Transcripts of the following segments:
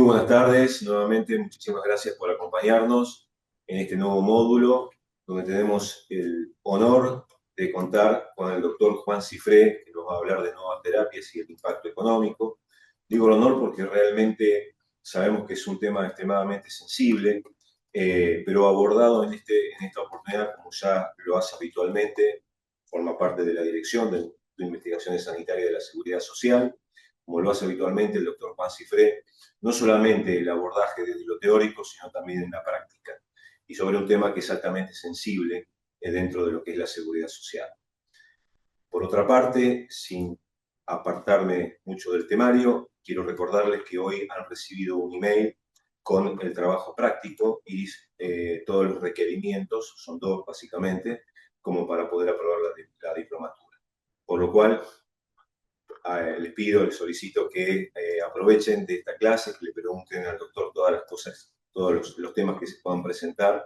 Muy buenas tardes, nuevamente muchísimas gracias por acompañarnos en este nuevo módulo donde tenemos el honor de contar con el doctor Juan Cifré, que nos va a hablar de nuevas terapias y el impacto económico. Digo el honor porque realmente sabemos que es un tema extremadamente sensible, pero abordado en esta oportunidad, como ya lo hace habitualmente, forma parte de la Dirección de Investigaciones Sanitarias de la Seguridad Social, como lo hace habitualmente el doctor Juan Cifré, no solamente el abordaje desde lo teórico, sino también en la práctica, y sobre un tema que es altamente sensible dentro de lo que es la seguridad social. Por otra parte, sin apartarme mucho del temario, quiero recordarles que hoy han recibido un email con el trabajo práctico y todos los requerimientos, son dos básicamente, como para poder aprobar la diplomatura. Por lo cual, les pido, les solicito que aprovechen de esta clase, que le pregunten al doctor todas las cosas, todos los temas que se puedan presentar,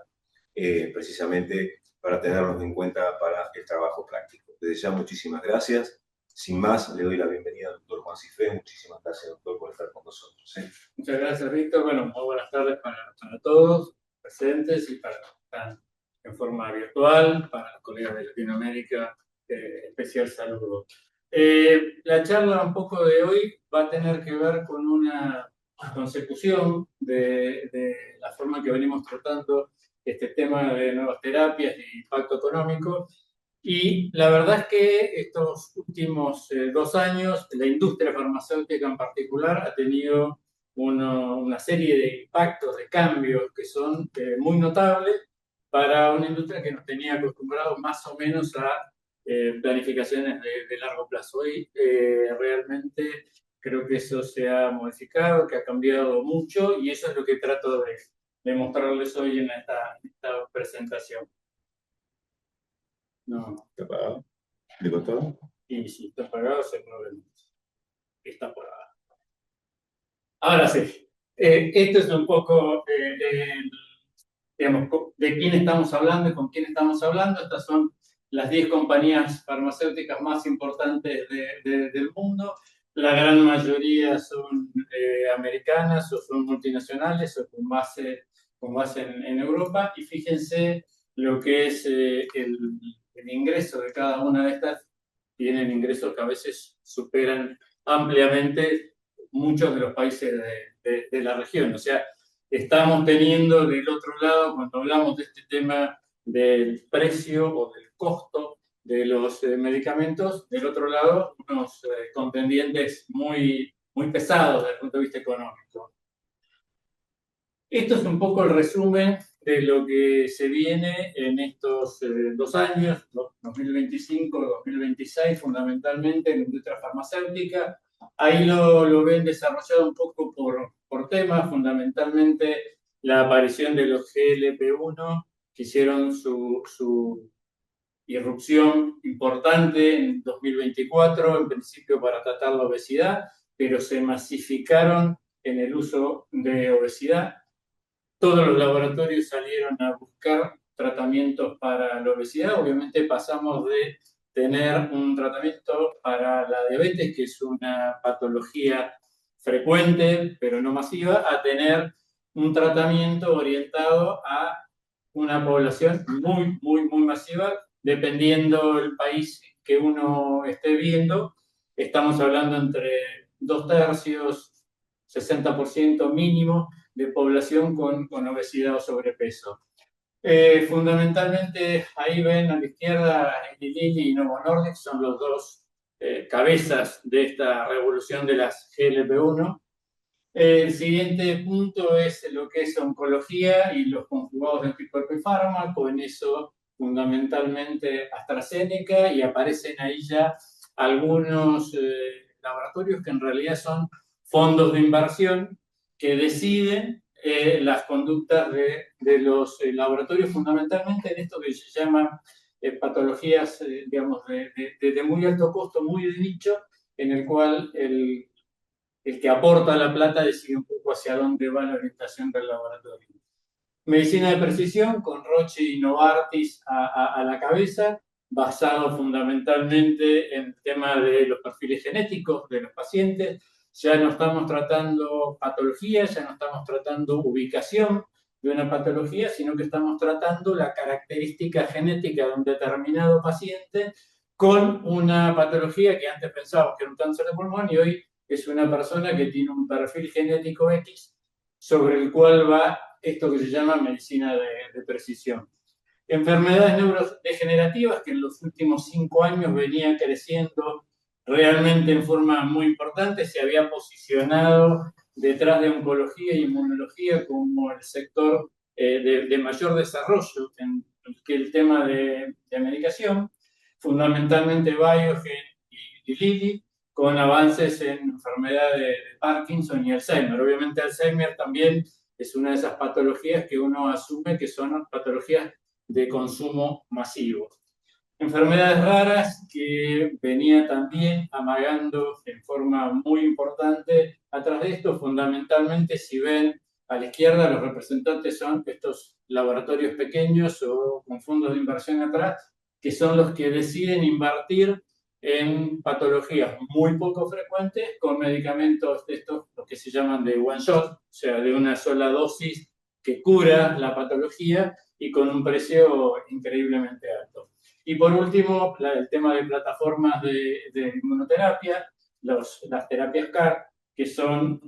precisamente para tenerlos en cuenta para el trabajo práctico. Desde ya, muchísimas gracias. Sin más, le doy la bienvenida al doctor Juan Cifré. Muchísimas gracias, doctor, por estar con nosotros. Muchas gracias, Víctor. Bueno, muy buenas tardes para todos presentes y para los que están en forma virtual, para los colegas de Latinoamérica, especial saludo. La charla un poco de hoy va a tener que ver con una consecución de la forma que venimos tratando este tema de nuevas terapias y impacto económico. Y la verdad es que estos últimos 2 años, la industria farmacéutica en particular ha tenido una serie de impactos, de cambios que son muy notables para una industria que nos tenía acostumbrados más o menos a planificaciones de largo plazo. Hoy realmente creo que eso se ha modificado, que ha cambiado mucho, y eso es lo que trato de mostrarles hoy en esta presentación. No, está apagado. ¿Le todo? Y si está apagado, seguramente está apagado. Ahora sí, esto es un poco, digamos, de quién estamos hablando y con quién estamos hablando. Estas son las 10 compañías farmacéuticas más importantes del mundo. La gran mayoría son americanas o son multinacionales o con base en Europa. Y fíjense lo que es el ingreso de cada una de estas. Tienen ingresos que a veces superan ampliamente muchos de los países de la región. O sea, estamos teniendo del otro lado, cuando hablamos de este tema del precio o del costo de los medicamentos, del otro lado, unos contendientes muy pesados desde el punto de vista económico. Esto es un poco el resumen de lo que se viene en estos 2 años, 2025-2026, fundamentalmente en la industria farmacéutica. Ahí lo ven desarrollado un poco por temas, fundamentalmente la aparición de los GLP-1, que hicieron su irrupción importante en 2024, en principio para tratar la obesidad, pero se masificaron en el uso de obesidad. Todos los laboratorios salieron a buscar tratamientos para la obesidad. Obviamente pasamos de tener un tratamiento para la diabetes, que es una patología frecuente, pero no masiva, a tener un tratamiento orientado a una población muy masiva, dependiendo del país que uno esté viendo. Estamos hablando entre 2/3, 60% mínimo de población con obesidad o sobrepeso. Fundamentalmente, ahí ven a la izquierda, Eli Lilly y Novo Nordisk son los dos cabezas de esta revolución de las GLP-1. El siguiente punto es lo que es oncología y los conjugados de anticuerpo-fármaco. En eso, fundamentalmente, AstraZeneca, y aparecen ahí ya algunos laboratorios que en realidad son fondos de inversión que deciden las conductas de los laboratorios, fundamentalmente en esto que se llama patologías, digamos, de muy alto costo, muy de nicho, en el cual el que aporta la plata decide un poco hacia dónde va la orientación del laboratorio. Medicina de precisión, con Roche y Novartis a la cabeza, basado fundamentalmente en el tema de los perfiles genéticos de los pacientes. Ya no estamos tratando patología, ya no estamos tratando ubicación de una patología, sino que estamos tratando la característica genética de un determinado paciente con una patología que antes pensábamos que era un cáncer de pulmón y hoy es una persona que tiene un perfil genético X sobre el cual va esto que se llama medicina de precisión. Enfermedades neurodegenerativas que en los últimos 5 años venían creciendo realmente en forma muy importante, se había posicionado detrás de oncología y inmunología como el sector de mayor desarrollo en que el tema de medicación, fundamentalmente Biogen y Lilly, con avances en enfermedades de Parkinson y Alzheimer. Obviamente Alzheimer también es una de esas patologías que uno asume que son patologías de consumo masivo. Enfermedades raras que venía también amagando en forma muy importante. Atrás de esto, fundamentalmente, si ven a la izquierda, los representantes son estos laboratorios pequeños o con fondos de inversión atrás, que son los que deciden invertir en patologías muy poco frecuentes con medicamentos de estos, los que se llaman de one shot, o sea, de una sola dosis que cura la patología y con un precio increíblemente alto. Y por último, el tema de plataformas de inmunoterapia, las terapias CAR, que son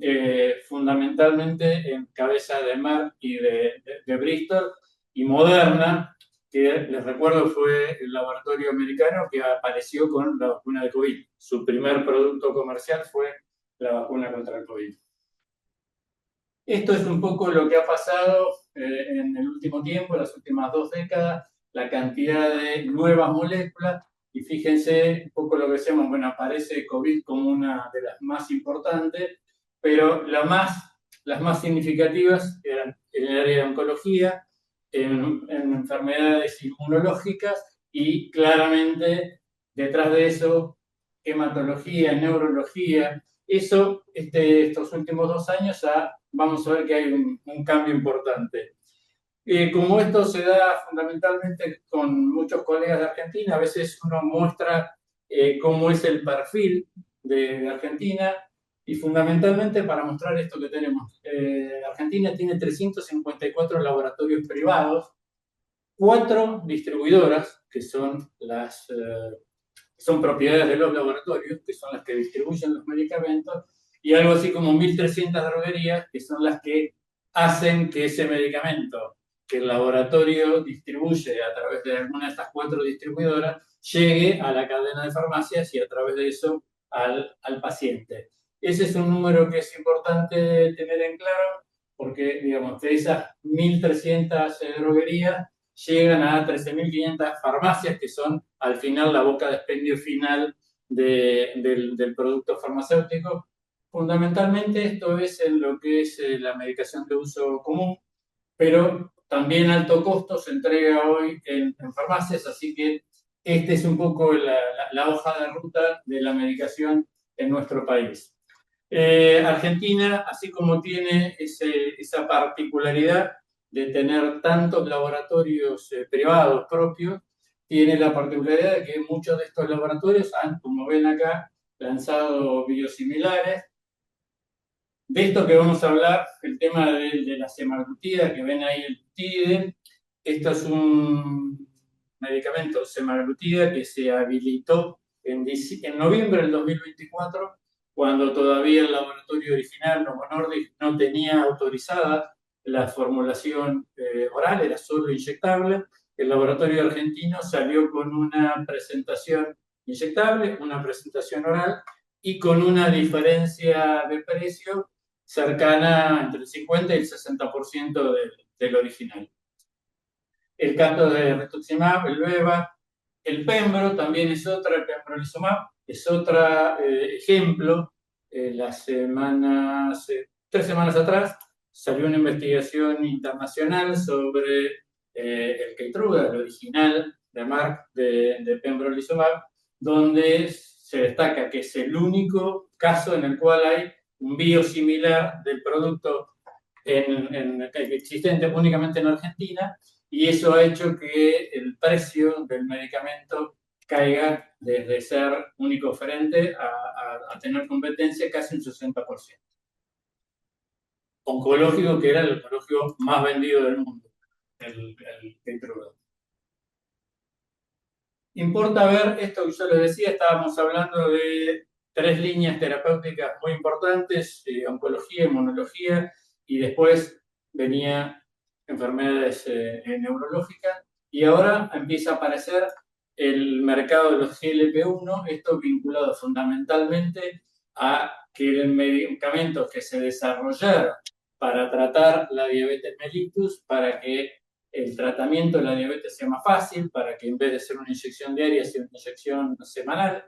fundamentalmente en cabeza de Merck y de Bristol, y Moderna, que les recuerdo fue el laboratorio americano que apareció con la vacuna de COVID. Su primer producto comercial fue la vacuna contra el COVID. Esto es un poco lo que ha pasado en el último tiempo, en las últimas 2 décadas, la cantidad de nuevas moléculas, y fíjense un poco lo que decíamos, bueno, aparece COVID como una de las más importantes, pero las más significativas eran en el área de oncología, en enfermedades inmunológicas, y claramente detrás de eso, hematología, neurología. Eso, estos últimos 2 años, vamos a ver que hay un cambio importante. Como esto se da fundamentalmente con muchos colegas de Argentina, a veces uno muestra cómo es el perfil de Argentina y fundamentalmente para mostrar esto que tenemos. Argentina tiene 354 laboratorios privados, 4 distribuidoras, que son son propiedades de los laboratorios, que son las que distribuyen los medicamentos, y algo así como 1.300 droguerías, que son las que hacen que ese medicamento que el laboratorio distribuye a través de alguna de estas 4 distribuidoras llegue a la cadena de farmacias y a través de eso al paciente. Ese es un número que es importante tener en claro porque, digamos, de esas 1.300 droguerías llegan a 13.500 farmacias, que son al final la boca de expendio final del producto farmacéutico. Fundamentalmente esto es en lo que es la medicación de uso común, pero también alto costo se entrega hoy en farmacias, así que esta es un poco la hoja de ruta de la medicación en nuestro país. Argentina, así como tiene esa particularidad de tener tantos laboratorios privados propios, tiene la particularidad de que muchos de estos laboratorios han, como ven acá, lanzado biosimilares. De esto que vamos a hablar, el tema de la semaglutida, que ven ahí el TIDE, esto es un medicamento semaglutida que se habilitó en noviembre del 2024, cuando todavía el laboratorio original, Novo Nordisk, no tenía autorizada la formulación oral, era solo inyectable. El laboratorio argentino salió con una presentación inyectable, una presentación oral y con una diferencia de precio cercana entre el 50 y el 60% del original. El caso de rituximab, el beva, el pembro también es otra, el pembrolizumab es otro ejemplo. 3 semanas atrás salió una investigación internacional sobre el Keytruda, el original de Merck de pembrolizumab, donde se destaca que es el único caso en el cual hay un biosimilar del producto existente únicamente en Argentina, y eso ha hecho que el precio del medicamento caiga desde ser único oferente a tener competencia casi un 60%. Oncológico, que era el oncológico más vendido del mundo, el Keytruda. Importa ver esto que yo les decía, estábamos hablando de 3 líneas terapéuticas muy importantes, oncología, inmunología, y después venía enfermedades neurológicas, y ahora empieza a aparecer el mercado de los GLP-1, esto vinculado fundamentalmente a que el medicamento que se desarrollara para tratar la diabetes mellitus, para que el tratamiento de la diabetes sea más fácil, para que en vez de ser una inyección diaria sea una inyección semanal,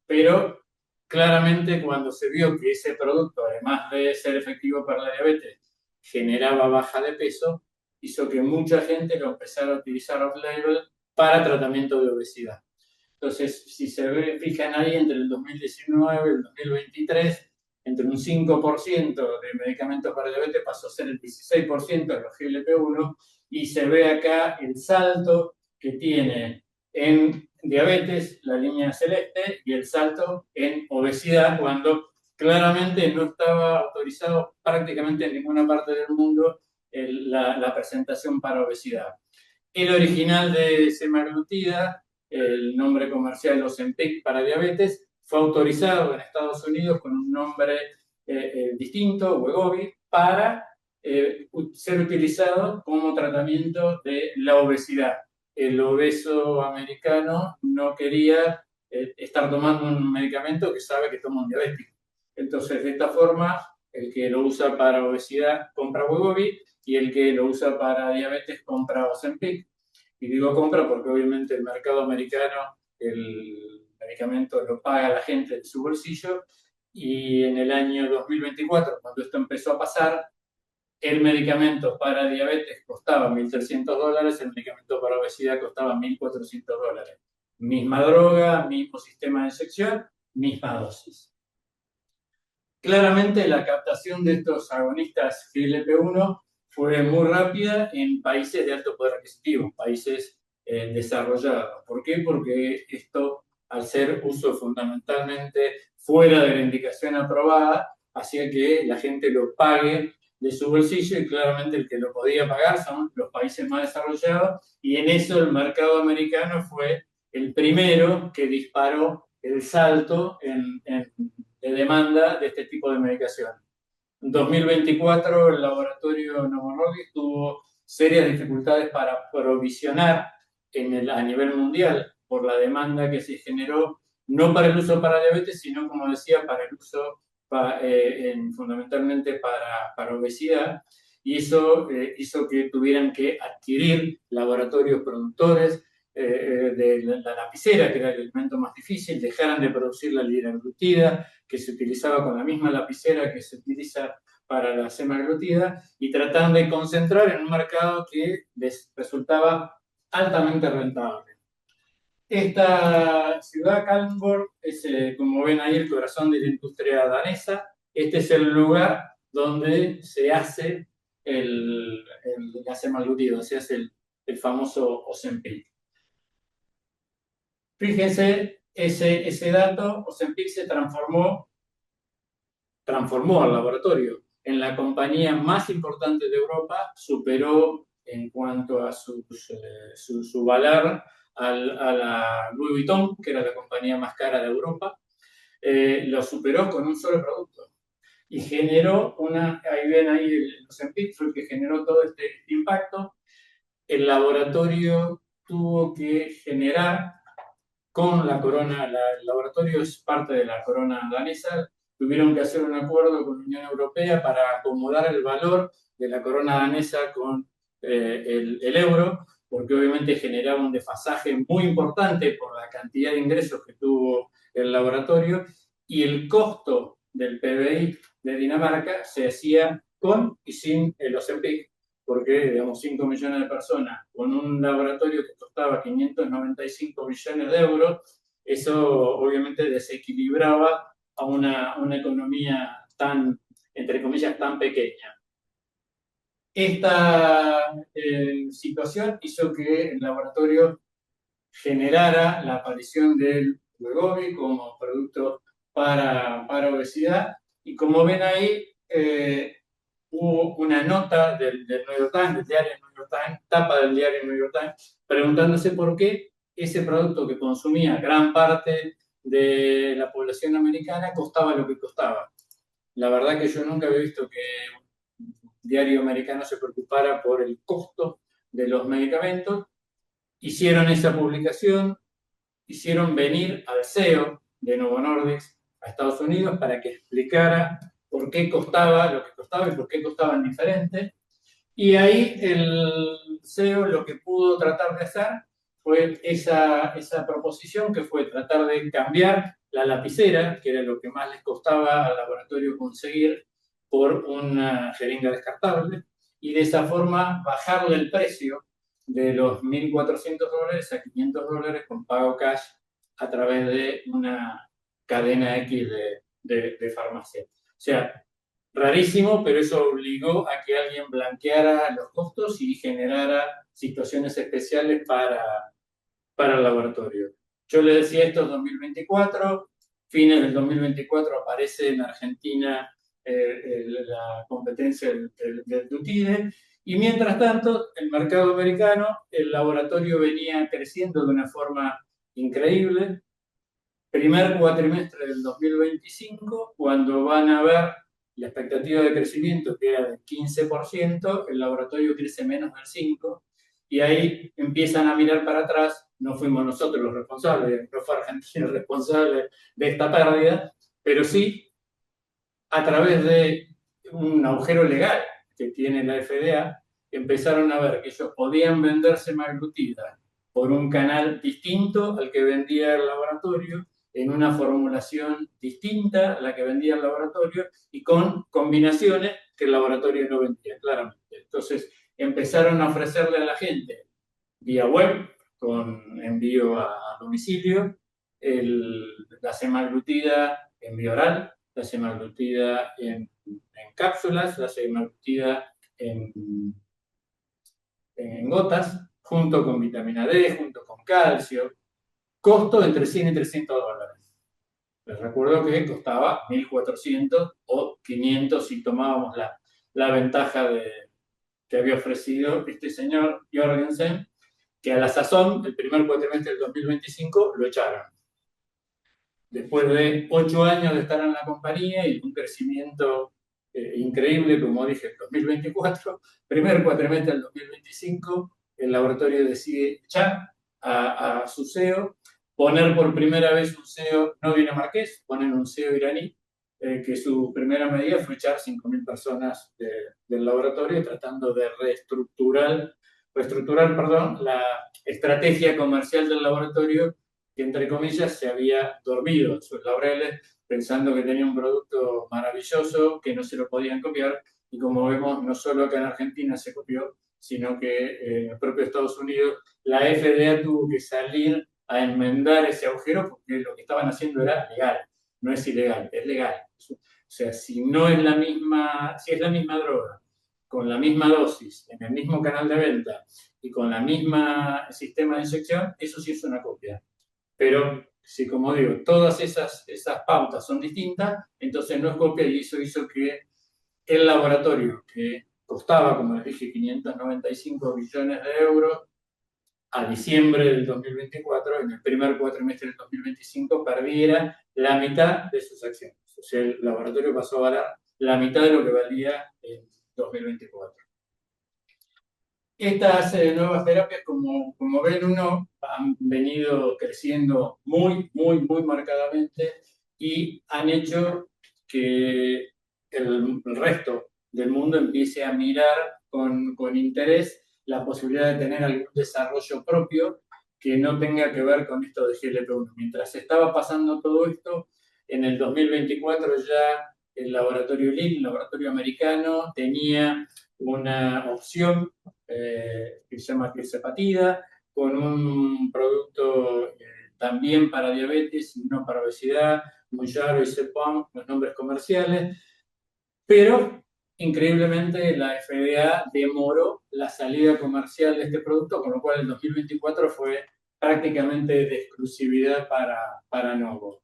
pero claramente cuando se vio que ese producto, además de ser efectivo para la diabetes, generaba baja de peso, hizo que mucha gente lo empezara a utilizar off-label para tratamiento de obesidad. Entonces, si se fijan ahí, entre el 2019 y el 2023, entre un 5% de medicamentos para diabetes pasó a ser el 16% de los GLP-1, y se ve acá el salto que tiene en diabetes, la línea celeste, y el salto en obesidad, cuando claramente no estaba autorizado prácticamente en ninguna parte del mundo la presentación para obesidad. El original de semaglutida, el nombre comercial Ozempic para diabetes, fue autorizado en Estados Unidos con un nombre distinto, Wegovy, para ser utilizado como tratamiento de la obesidad. El obeso americano no quería estar tomando un medicamento que sabe que toma un diabético. Entonces, de esta forma, el que lo usa para obesidad compra Wegovy, y el que lo usa para diabetes compra Ozempic. Y digo compra porque obviamente el mercado americano el medicamento lo paga la gente de su bolsillo, y en el año 2024, cuando esto empezó a pasar, el medicamento para diabetes costaba $1.300, el medicamento para obesidad costaba $1.400. Misma droga, mismo sistema de inyección, misma dosis. Claramente la captación de estos agonistas GLP-1 fue muy rápida en países de alto poder adquisitivo, países desarrollados. ¿Por qué? Porque esto, al ser uso fundamentalmente fuera de la indicación aprobada, hacía que la gente lo pague de su bolsillo, y claramente el que lo podía pagar son los países más desarrollados, y en eso el mercado americano fue el primero que disparó el salto de demanda de este tipo de medicación. En 2024, el laboratorio Novo Nordisk tuvo serias dificultades para provisionar a nivel mundial por la demanda que se generó, no para el uso para diabetes, sino, como decía, para el uso fundamentalmente para obesidad, y eso hizo que tuvieran que adquirir laboratorios productores de la lapicera, que era el elemento más difícil, dejaran de producir la liraglutida, que se utilizaba con la misma lapicera que se utiliza para la semaglutida, y trataron de concentrar en un mercado que les resultaba altamente rentable. Esta ciudad, Kalundborg, es, como ven ahí, el corazón de la industria danesa. Este es el lugar donde se hace la semaglutida, se hace el famoso Ozempic. Fíjense ese dato. Ozempic se transformó al laboratorio en la compañía más importante de Europa, superó en cuanto a su valor a la Louis Vuitton, que era la compañía más cara de Europa. Lo superó con un solo producto. Y generó ahí ven ahí el Ozempic, fue el que generó todo este impacto. El laboratorio tuvo que generar con la corona, el laboratorio es parte de la corona danesa, tuvieron que hacer un acuerdo con la Unión Europea para acomodar el valor de la corona danesa con el euro, porque obviamente generaba un desfasaje muy importante por la cantidad de ingresos que tuvo el laboratorio, y el costo del PBI de Dinamarca se hacía con y sin el Ozempic, porque, digamos, 5 millones de personas con un laboratorio que costaba 595 millones de euros, eso obviamente desequilibraba a una economía tan, entre comillas, tan pequeña. Esta situación hizo que el laboratorio generara la aparición del Wegovy como producto para obesidad. Y como ven ahí, hubo una nota del New York Times, del diario New York Times, tapa del diario New York Times, preguntándose por qué ese producto que consumía gran parte de la población americana costaba lo que costaba. La verdad que yo nunca había visto que un diario americano se preocupara por el costo de los medicamentos. Hicieron esa publicación, hicieron venir al CEO de Novo Nordisk a Estados Unidos para que explicara por qué costaba lo que costaba y por qué costaban diferente. Y ahí el CEO lo que pudo tratar de hacer fue esa proposición, que fue tratar de cambiar la lapicera, que era lo que más les costaba al laboratorio conseguir, por una jeringa descartable, y de esa forma bajarle el precio de los $1.400 a $500 con pago cash a través de una cadena X de farmacia. O sea, rarísimo, pero eso obligó a que alguien blanqueara los costos y generara situaciones especiales para el laboratorio. Yo le decía esto en 2024, fines del 2024 aparece en Argentina la competencia del Tutide, y mientras tanto, el mercado americano, el laboratorio venía creciendo de una forma increíble. Primer cuatrimestre del 2025, cuando van a ver la expectativa de crecimiento, que era del 15%, el laboratorio crece menos del 5%, y ahí empiezan a mirar para atrás. No fuimos nosotros los responsables, no fue Argentina el responsable de esta pérdida, pero sí a través de un agujero legal que tiene la FDA, empezaron a ver que ellos podían vender semaglutida por un canal distinto al que vendía el laboratorio, en una formulación distinta a la que vendía el laboratorio y con combinaciones que el laboratorio no vendía, claramente. Entonces empezaron a ofrecerle a la gente vía web, con envío a domicilio, la semaglutida en vía oral, la semaglutida en cápsulas, la semaglutida en gotas, junto con vitamina D, junto con calcio. Costo entre 100 y $300. Les recuerdo que costaba 1.400 o 500 si tomábamos la ventaja que había ofrecido este señor Jorgensen, que a la sazón, el primer cuatrimestre del 2025, lo echaron. Después de 8 años de estar en la compañía y un crecimiento increíble, como dije, en 2024, primer cuatrimestre del 2025, el laboratorio decide echar a su CEO, poner por primera vez un CEO no dinamarqués, ponen un CEO iraní, que su primera medida fue echar 5.000 personas del laboratorio, tratando de reestructurar la estrategia comercial del laboratorio, que entre comillas se había dormido en sus laureles, pensando que tenía un producto maravilloso, que no se lo podían copiar, y como vemos, no solo acá en Argentina se copió, sino que en el propio Estados Unidos la FDA tuvo que salir a enmendar ese agujero, porque lo que estaban haciendo era legal, no es ilegal, es legal. O sea, si no es la misma, si es la misma droga, con la misma dosis, en el mismo canal de venta y con la misma sistema de inyección, eso sí es una copia. Pero si, como digo, todas esas pautas son distintas, entonces no es copia, y eso hizo que el laboratorio, que costaba, como les dije, 595 millones de euros, a diciembre del 2024, en el primer cuatrimestre del 2025, perdiera la mitad de sus acciones. O sea, el laboratorio pasó a valer la mitad de lo que valía en 2024. Estas nuevas terapias, como ven uno, han venido creciendo muy marcadamente, y han hecho que el resto del mundo empiece a mirar con interés la posibilidad de tener algún desarrollo propio que no tenga que ver con esto de GLP-1. Mientras estaba pasando todo esto, en el 2024 ya el laboratorio Lilly, el laboratorio americano, tenía una opción que se llama tirzepatida, con un producto también para diabetes y no para obesidad, Mounjaro y Zepbound, los nombres comerciales, pero increíblemente la FDA demoró la salida comercial de este producto, con lo cual el 2024 fue prácticamente de exclusividad para Novo.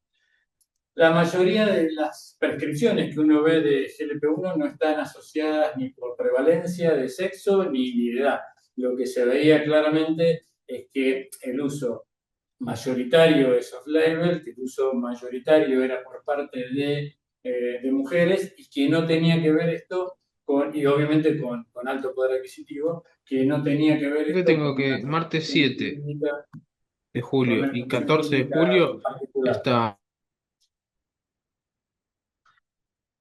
La mayoría de las prescripciones que uno ve de GLP-1 no están asociadas ni por prevalencia de sexo ni de edad. Lo que se veía claramente es que el uso mayoritario es off-label, que el uso mayoritario era por parte de mujeres y que no tenía que ver esto con, y obviamente con alto poder adquisitivo, que no tenía que ver Yo esto tengo con una que martes condición 7 clínica, de con julio una y condición 14 de clínica julio particular. está.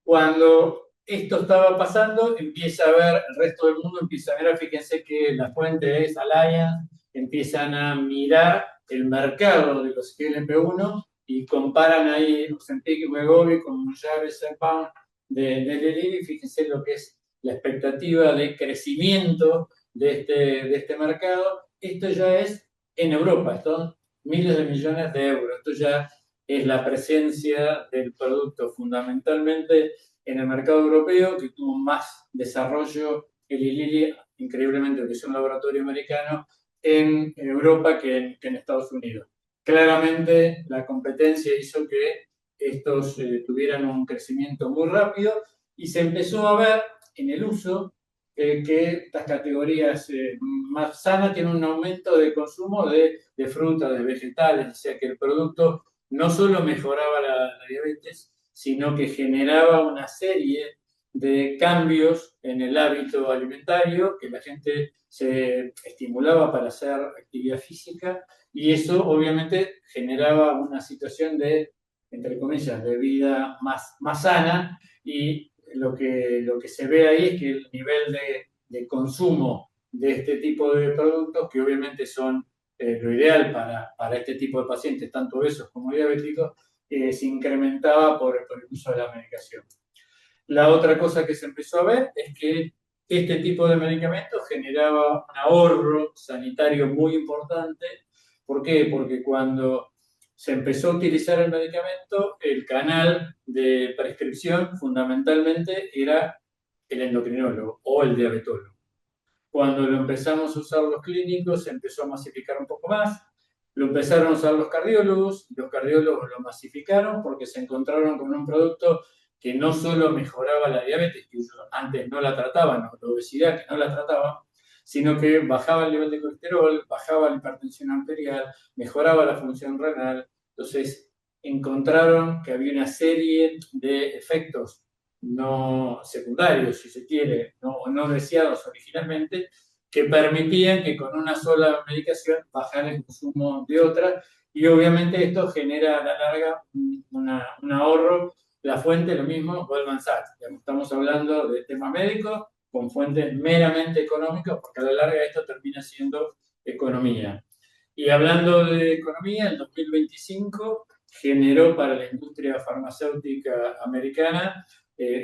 Cuando esto estaba pasando, empieza a ver, el resto del mundo empieza a ver, fíjense que la fuente es Allianz, empiezan a mirar el mercado de los GLP-1 y comparan ahí Ozempic y Wegovy con Mounjaro y Zepbound de Lilly, y fíjense lo que es la expectativa de crecimiento de este mercado. Esto ya es en Europa, son miles de millones de euros. Esto ya es la presencia del producto fundamentalmente en el mercado europeo, que tuvo más desarrollo el Lilly, increíblemente, que es un laboratorio americano, en Europa que en Estados Unidos. Claramente la competencia hizo que estos tuvieran un crecimiento muy rápido y se empezó a ver en el uso que estas categorías más sanas tienen un aumento de consumo de frutas, de vegetales, o sea que el producto no solo mejoraba la diabetes, sino que generaba una serie de cambios en el hábito alimentario, que la gente se estimulaba para hacer actividad física y eso obviamente generaba una situación de, entre comillas, de vida más sana y lo que se ve ahí es que el nivel de consumo de este tipo de productos, que obviamente son lo ideal para este tipo de pacientes, tanto obesos como diabéticos, se incrementaba por el uso de la medicación. La otra cosa que se empezó a ver es que este tipo de medicamentos generaba un ahorro sanitario muy importante. ¿Por qué? Porque cuando se empezó a utilizar el medicamento, el canal de prescripción fundamentalmente era el endocrinólogo o el diabetólogo. Cuando lo empezamos a usar los clínicos, se empezó a masificar un poco más. Lo empezaron a usar los cardiólogos lo masificaron porque se encontraron con un producto que no solo mejoraba la diabetes, que antes no la trataban, o la obesidad, que no la trataban, sino que bajaba el nivel de colesterol, bajaba la hipertensión arterial, mejoraba la función renal. Entonces, encontraron que había una serie de efectos no secundarios, si se quiere, no deseados originalmente, que permitían que con una sola medicación bajara el consumo de otra, y obviamente esto genera a la larga un ahorro. La fuente, lo mismo, Goldman Sachs. Estamos hablando de tema médico con fuentes meramente económicas, porque a la larga esto termina siendo economía. Y hablando de economía, el 2025 generó para la industria farmacéutica americana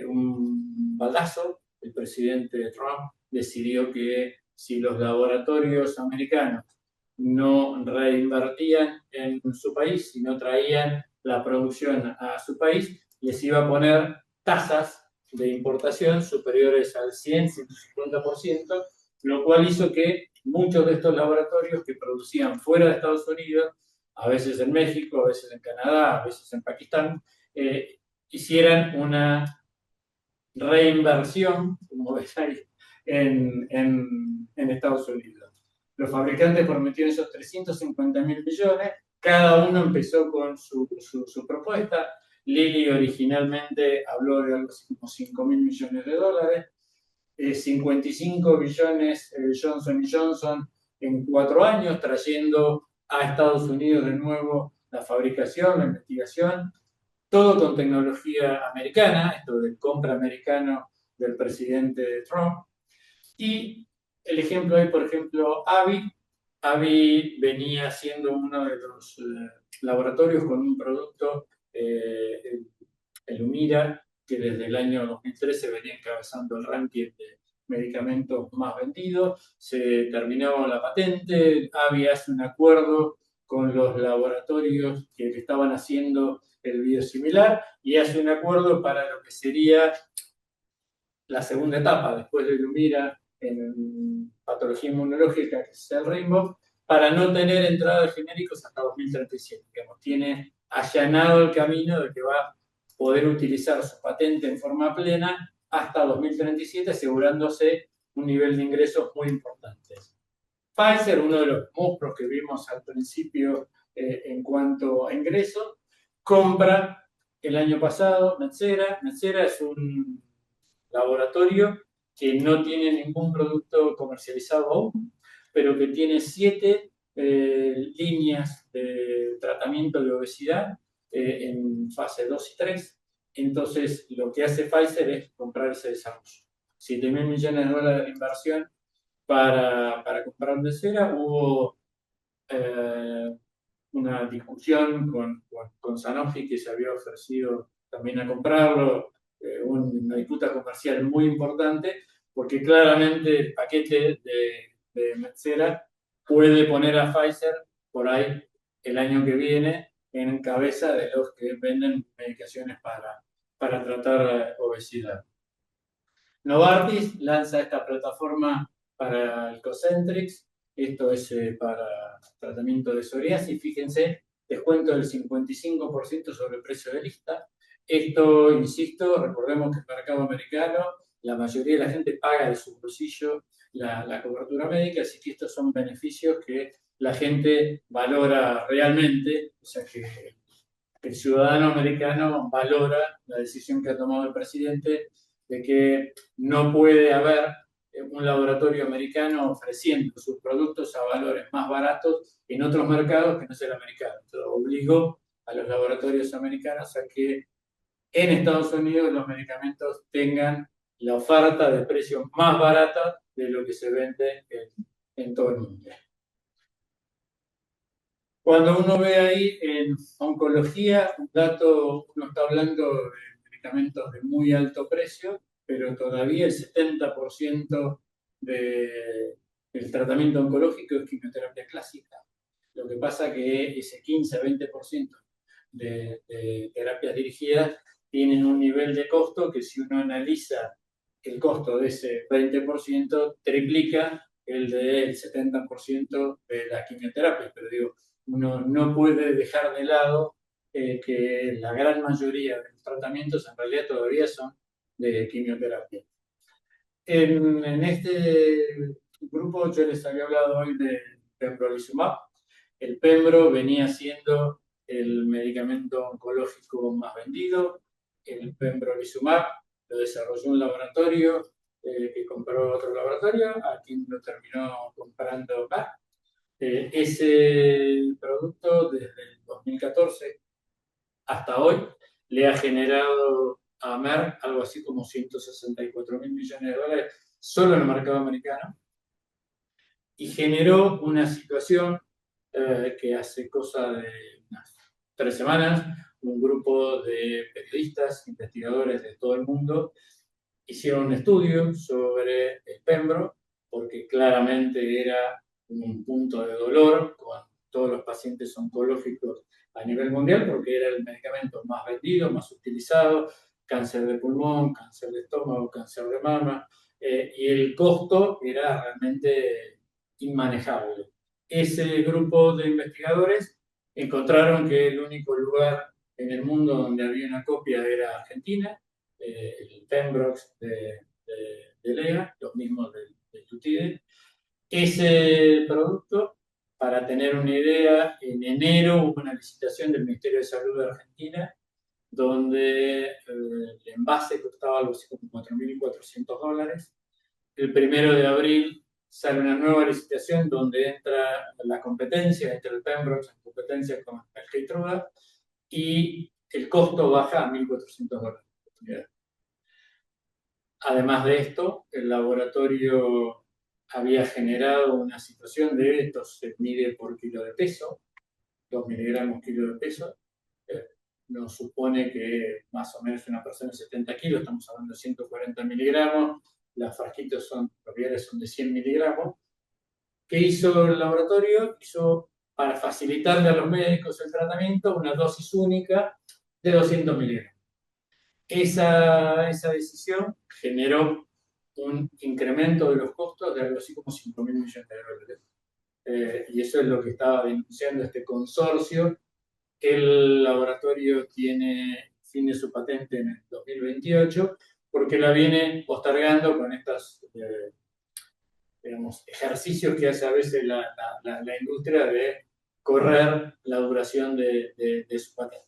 un baldazo. El presidente Trump decidió que si los laboratorios americanos no reinvertían en su país, si no traían la producción a su país, les iba a poner tasas de importación superiores al 100-150%, lo cual hizo que muchos de estos laboratorios que producían fuera de Estados Unidos, a veces en México, a veces en Canadá, a veces en Pakistán, hicieran una reinversión, como ves ahí, en Estados Unidos. Los fabricantes prometieron esos 350.000 millones, cada uno empezó con su propuesta. Lilly originalmente habló de algo así como 5.000 millones de dólares, 55 billones Johnson Johnson en 4 años, trayendo a Estados Unidos de nuevo la fabricación, la investigación, todo con tecnología americana, esto del compra americano del presidente Trump. Y el ejemplo hay, por ejemplo, AbbVie. AbbVie venía siendo uno de los laboratorios con un producto, el Humira, que desde el año 2013 venía encabezando el ranking de medicamentos más vendidos. Se terminaba la patente, AbbVie hace un acuerdo con los laboratorios que estaban haciendo el biosimilar y hace un acuerdo para lo que sería la segunda etapa, después de Humira en patología inmunológica, que es el Rainbow, para no tener entrada de genéricos hasta 2037. Digamos, tiene allanado el camino de que va a poder utilizar su patente en forma plena hasta 2037, asegurándose un nivel de ingresos muy importante. Pfizer, uno de los monstruos que vimos al principio en cuanto a ingresos, compra el año pasado Metsera. Metsera es un laboratorio que no tiene ningún producto comercializado aún, pero que tiene 7 líneas de tratamiento de obesidad en fase 2 y 3. Entonces, lo que hace Pfizer es comprar ese desarrollo. 7.000 millones de dólares de inversión para comprar de cera. Hubo una discusión con Sanofi, que se había ofrecido también a comprarlo, una disputa comercial muy importante, porque claramente el paquete de Metsera puede poner a Pfizer por ahí el año que viene en cabeza de los que venden medicaciones para tratar obesidad. Novartis lanza esta plataforma para el Cosentrix. Esto es para tratamiento de psoriasis. Fíjense, descuento del 55% sobre el precio de lista. Esto, insisto, recordemos que el mercado americano, la mayoría de la gente paga de su bolsillo la cobertura médica, así que estos son beneficios que la gente valora realmente, o sea que el ciudadano americano valora la decisión que ha tomado el presidente de que no puede haber un laboratorio americano ofreciendo sus productos a valores más baratos en otros mercados que no sea el americano. Esto obligó a los laboratorios americanos a que en Estados Unidos los medicamentos tengan la oferta de precios más barata de lo que se vende en todo el mundo. Cuando uno ve ahí en oncología, un dato, uno está hablando de medicamentos de muy alto precio, pero todavía el 70% del tratamiento oncológico es quimioterapia clásica. Lo que pasa que ese 15-20% de terapias dirigidas tienen un nivel de costo que, si uno analiza el costo de ese 20%, triplica el del 70% de la quimioterapia. Pero digo, uno no puede dejar de lado que la gran mayoría de los tratamientos en realidad todavía son de quimioterapia. En este grupo yo les había hablado hoy de pembrolizumab. El Pembro venía siendo el medicamento oncológico más vendido. El pembrolizumab lo desarrolló un laboratorio que compró otro laboratorio, a quien lo terminó comprando Merck. Ese producto, desde el 2014 hasta hoy, le ha generado a Merck algo así como 164.000 millones de dólares solo en el mercado americano, y generó una situación que hace cosa de unas 3 semanas, un grupo de periodistas, investigadores de todo el mundo, hicieron un estudio sobre el Pembro, porque claramente era un punto de dolor con todos los pacientes oncológicos a nivel mundial, porque era el medicamento más vendido, más utilizado, cáncer de pulmón, cáncer de estómago, cáncer de mama, y el costo era realmente inmanejable. Ese grupo de investigadores encontraron que el único lugar en el mundo donde había una copia era Argentina, el Pembrox de Lea, los mismos de Tutide. Ese producto, para tener una idea, en enero hubo una licitación del Ministerio de Salud de Argentina, donde el envase costaba algo así como $4.400. El 1 de abril sale una nueva licitación donde entra la competencia, entre el Pembroke en competencia con el Keytruda, y el costo baja a $1.400. Además de esto, el laboratorio había generado una situación de esto se mide por kilo de peso, 2 miligramos kilo de peso. Nos supone que más o menos una persona de 70 kilos, estamos hablando de 140 miligramos, los frasquitos propiedades son de 100 miligramos. ¿Qué hizo el laboratorio? Hizo, para facilitarle a los médicos el tratamiento, una dosis única de 200 miligramos. Esa decisión generó un incremento de los costos de algo así como 5.000 millones de dólares. y eso es lo que estaba denunciando este consorcio. El laboratorio fin de su patente en el 2028, porque la viene postergando con estos digamos, ejercicios que hace a veces la industria de correr la duración de su patente.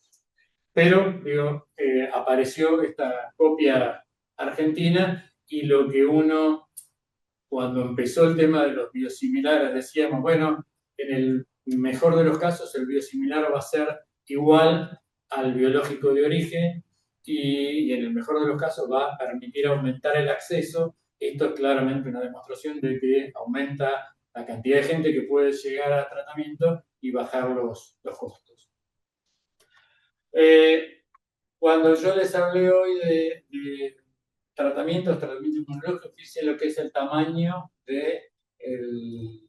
Pero, digo, apareció esta copia argentina y lo que uno, cuando empezó el tema de los biosimilares, decíamos, bueno, en el mejor de los casos el biosimilar va a ser igual al biológico de origen y en el mejor de los casos va a permitir aumentar el acceso. Esto es claramente una demostración de que aumenta la cantidad de gente que puede llegar a tratamiento y bajar los costos. Cuando yo les hablé hoy de tratamientos inmunológicos, fíjense lo que es el tamaño del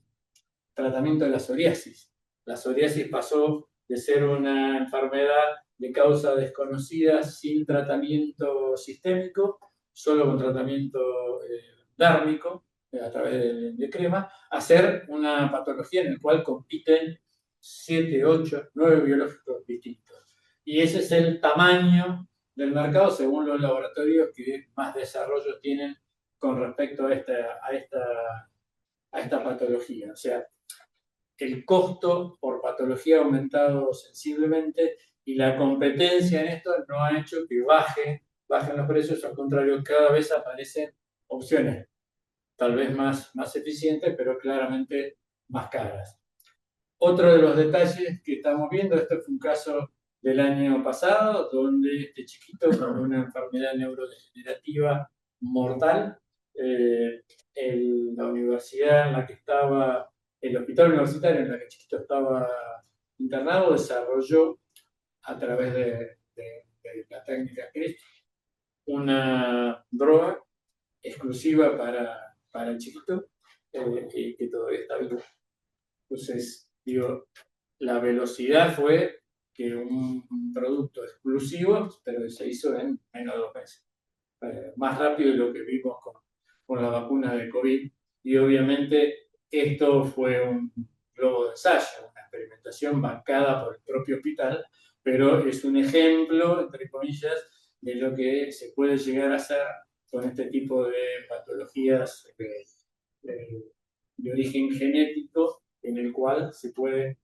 tratamiento de la psoriasis. La psoriasis pasó de ser una enfermedad de causa desconocida, sin tratamiento sistémico, solo con tratamiento dérmico, a través de crema, a ser una patología en la cual compiten 7, 8, 9 biológicos distintos. Y ese es el tamaño del mercado según los laboratorios que más desarrollo tienen con respecto a esta patología. O sea, el costo por patología ha aumentado sensiblemente y la competencia en esto no ha hecho que bajen los precios, al contrario, cada vez aparecen opciones tal vez más eficientes, pero claramente más caras. Otro de los detalles que estamos viendo, este fue un caso del año pasado, donde este chiquito con una enfermedad neurodegenerativa mortal, la universidad en la que estaba, el hospital universitario en la que el chiquito estaba internado, desarrolló a través de la técnica CRISPR una droga exclusiva para el chiquito y que todavía está vivo. Entonces, digo, la velocidad fue que un producto exclusivo, pero se hizo en menos de 2 meses. Más rápido de lo que vimos con la vacuna de COVID. Y obviamente esto fue un globo de ensayo, una experimentación bancada por el propio hospital, pero es un ejemplo, entre comillas, de lo que se puede llegar a hacer con este tipo de patologías de origen genético, en el cual se puede,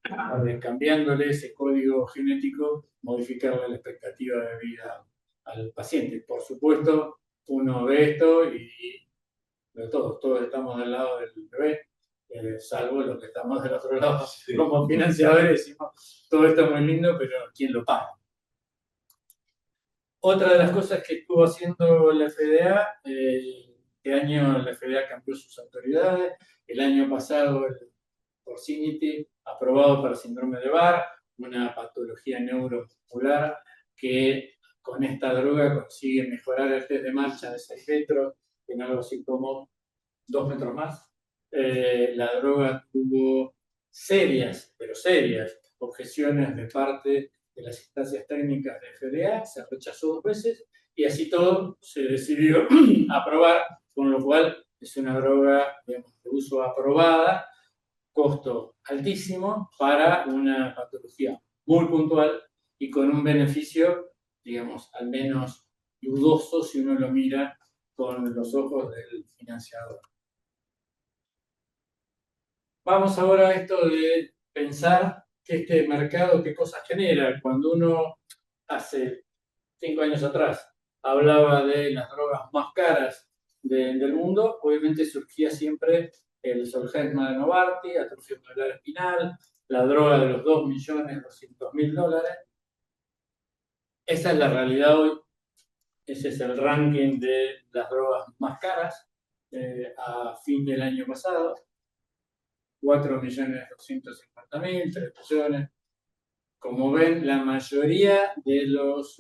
cambiándole ese código genético, modificarle la expectativa de vida al paciente. Por supuesto, uno ve esto y todos estamos del lado del bebé, salvo los que estamos del otro lado, sí, como financiadores, decimos, todo esto es muy lindo, pero ¿quién lo paga? Otra de las cosas que estuvo haciendo la FDA, este año la FDA cambió sus autoridades, el año pasado el Porcinity, aprobado para síndrome de Barr, una patología neuromuscular que con esta droga consigue mejorar el test de marcha de 6 metros en algo así como 2 metros más. La droga tuvo serias, pero serias, objeciones de parte de las instancias técnicas de FDA, se rechazó 2 veces y así todo se decidió aprobar, con lo cual es una droga, digamos, de uso aprobada, costo altísimo para una patología muy puntual y con un beneficio, digamos, al menos dudoso si uno lo mira con los ojos del financiador. Vamos ahora a esto de pensar que este mercado qué cosas genera. Cuando uno hace 5 años atrás hablaba de las drogas más caras del mundo, obviamente surgía siempre el Zolgensma de Novartis, atrofia nodular espinal, la droga de los $2.200.000. Esa es la realidad hoy. Ese es el ranking de las drogas más caras a fin del año pasado. 4.250.000, 3 millones. Como ven, la mayoría de los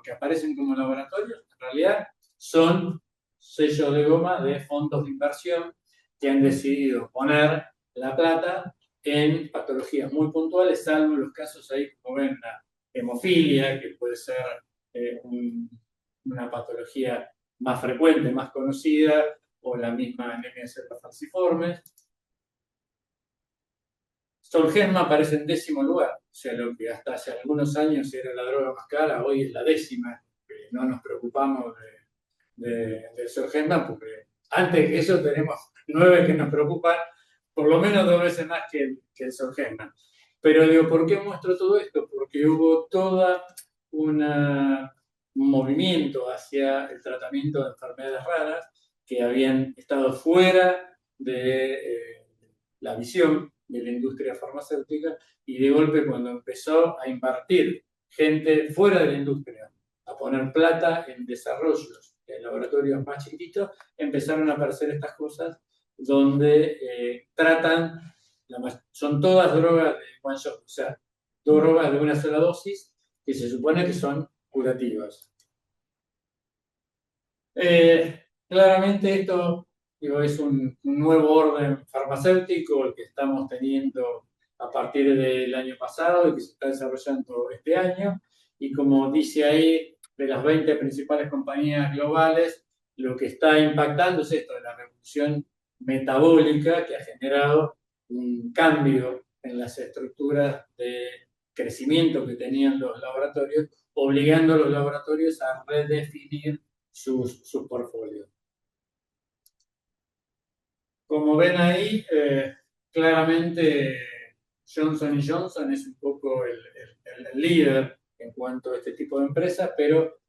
que aparecen como laboratorios, en realidad, son sellos de goma de fondos de inversión que han decidido poner la plata en patologías muy puntuales, salvo los casos ahí, como ven, la hemofilia, que puede ser una patología más frecuente, más conocida, o la misma anemia de células falciformes. Zolgensma aparece en 10º lugar, o sea, lo que hasta hace algunos años era la droga más cara, hoy es la 10ª. No nos preocupamos del Zolgensma, porque antes de eso tenemos 9 que nos preocupan, por lo menos 2 veces más que el Zolgensma. Pero digo, ¿por qué muestro todo esto? Porque hubo toda un movimiento hacia el tratamiento de enfermedades raras que habían estado fuera de la visión de la industria farmacéutica, y de golpe cuando empezó a invertir gente fuera de la industria, a poner plata en desarrollos, en laboratorios más chiquitos, empezaron a aparecer estas cosas donde tratan, son todas drogas de one shot, o sea, drogas de una sola dosis que se supone que son curativas. Claramente esto, digo, es un nuevo orden farmacéutico el que estamos teniendo a partir del año pasado y que se está desarrollando este año. Y como dice ahí, de las 20 principales compañías globales, lo que está impactando es esto, la revolución metabólica que ha generado un cambio en las estructuras de crecimiento que tenían los laboratorios, obligando a los laboratorios a redefinir sus portfolios. Como ven ahí, claramente Johnson Johnson es un poco el líder en cuanto a este tipo de empresas, pero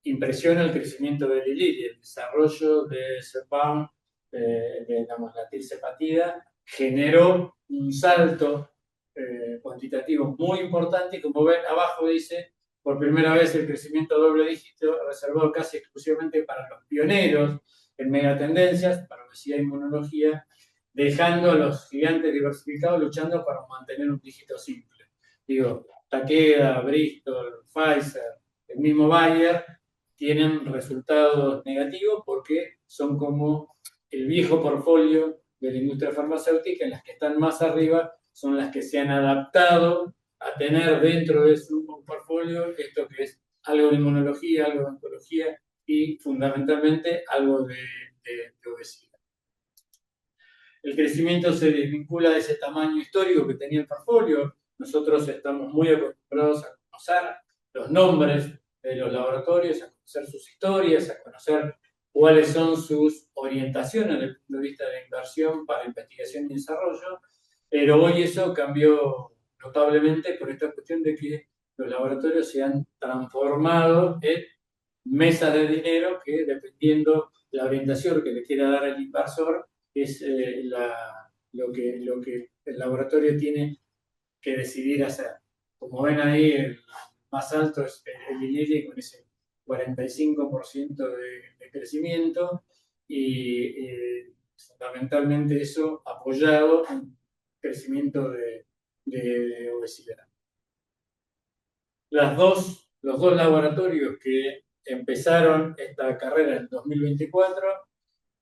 impresiona el crecimiento de Lilly, el desarrollo de Zepbound, digamos, la tirzepatida, generó un salto cuantitativo muy importante, y como ven abajo dice, por primera vez el crecimiento doble dígito reservado casi exclusivamente para los pioneros en megatendencias, para obesidad e inmunología, dejando a los gigantes diversificados luchando para mantener un dígito simple. Digo, Takeda, Bristol, Pfizer, el mismo Bayer, tienen resultados negativos porque son como el viejo portfolio de la industria farmacéutica. En las que están más arriba son las que se han adaptado a tener dentro de su portfolio esto que es algo de inmunología, algo de oncología y fundamentalmente algo de obesidad. El crecimiento se desvincula de ese tamaño histórico que tenía el portfolio. Nosotros estamos muy acostumbrados a conocer los nombres de los laboratorios, a conocer sus historias, a conocer cuáles son sus orientaciones desde el punto de vista de la inversión para investigación y desarrollo, pero hoy eso cambió notablemente por esta cuestión de que los laboratorios se han transformado en mesas de dinero que, dependiendo la orientación que le quiera dar el inversor, es lo que el laboratorio tiene que decidir hacer. Como ven ahí, el más alto es el Lilly con ese 45% de crecimiento y fundamentalmente eso apoyado en crecimiento de obesidad. Los dos laboratorios que empezaron esta carrera en 2024,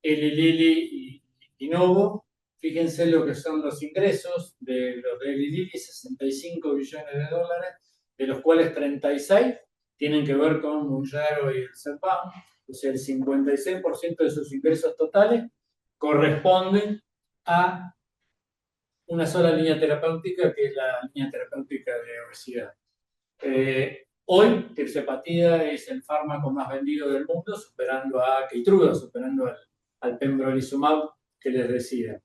Eli Lilly y Novo, fíjense lo que son los ingresos de los de Eli Lilly, 65 billones de dólares, de los cuales 36 tienen que ver con Mounjaro y el Zepbound, o sea, el 56% de sus ingresos totales corresponden a una sola línea terapéutica, que es la línea terapéutica de obesidad. Hoy, tirzepatida es el fármaco más vendido del mundo, superando a Keytruda, superando al pembrolizumab que les decía.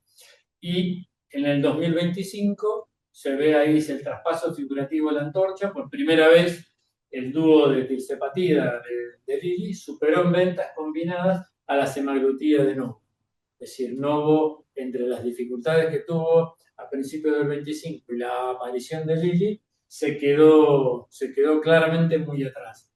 Y en el 2025 se ve ahí el traspaso figurativo de la antorcha. Por primera vez, el dúo de tirzepatida de Lilly superó en ventas combinadas a la semaglutida de Novo. Es decir, Novo, entre las dificultades que tuvo a principios del 25 y la aparición de Lilly, se quedó claramente muy atrás.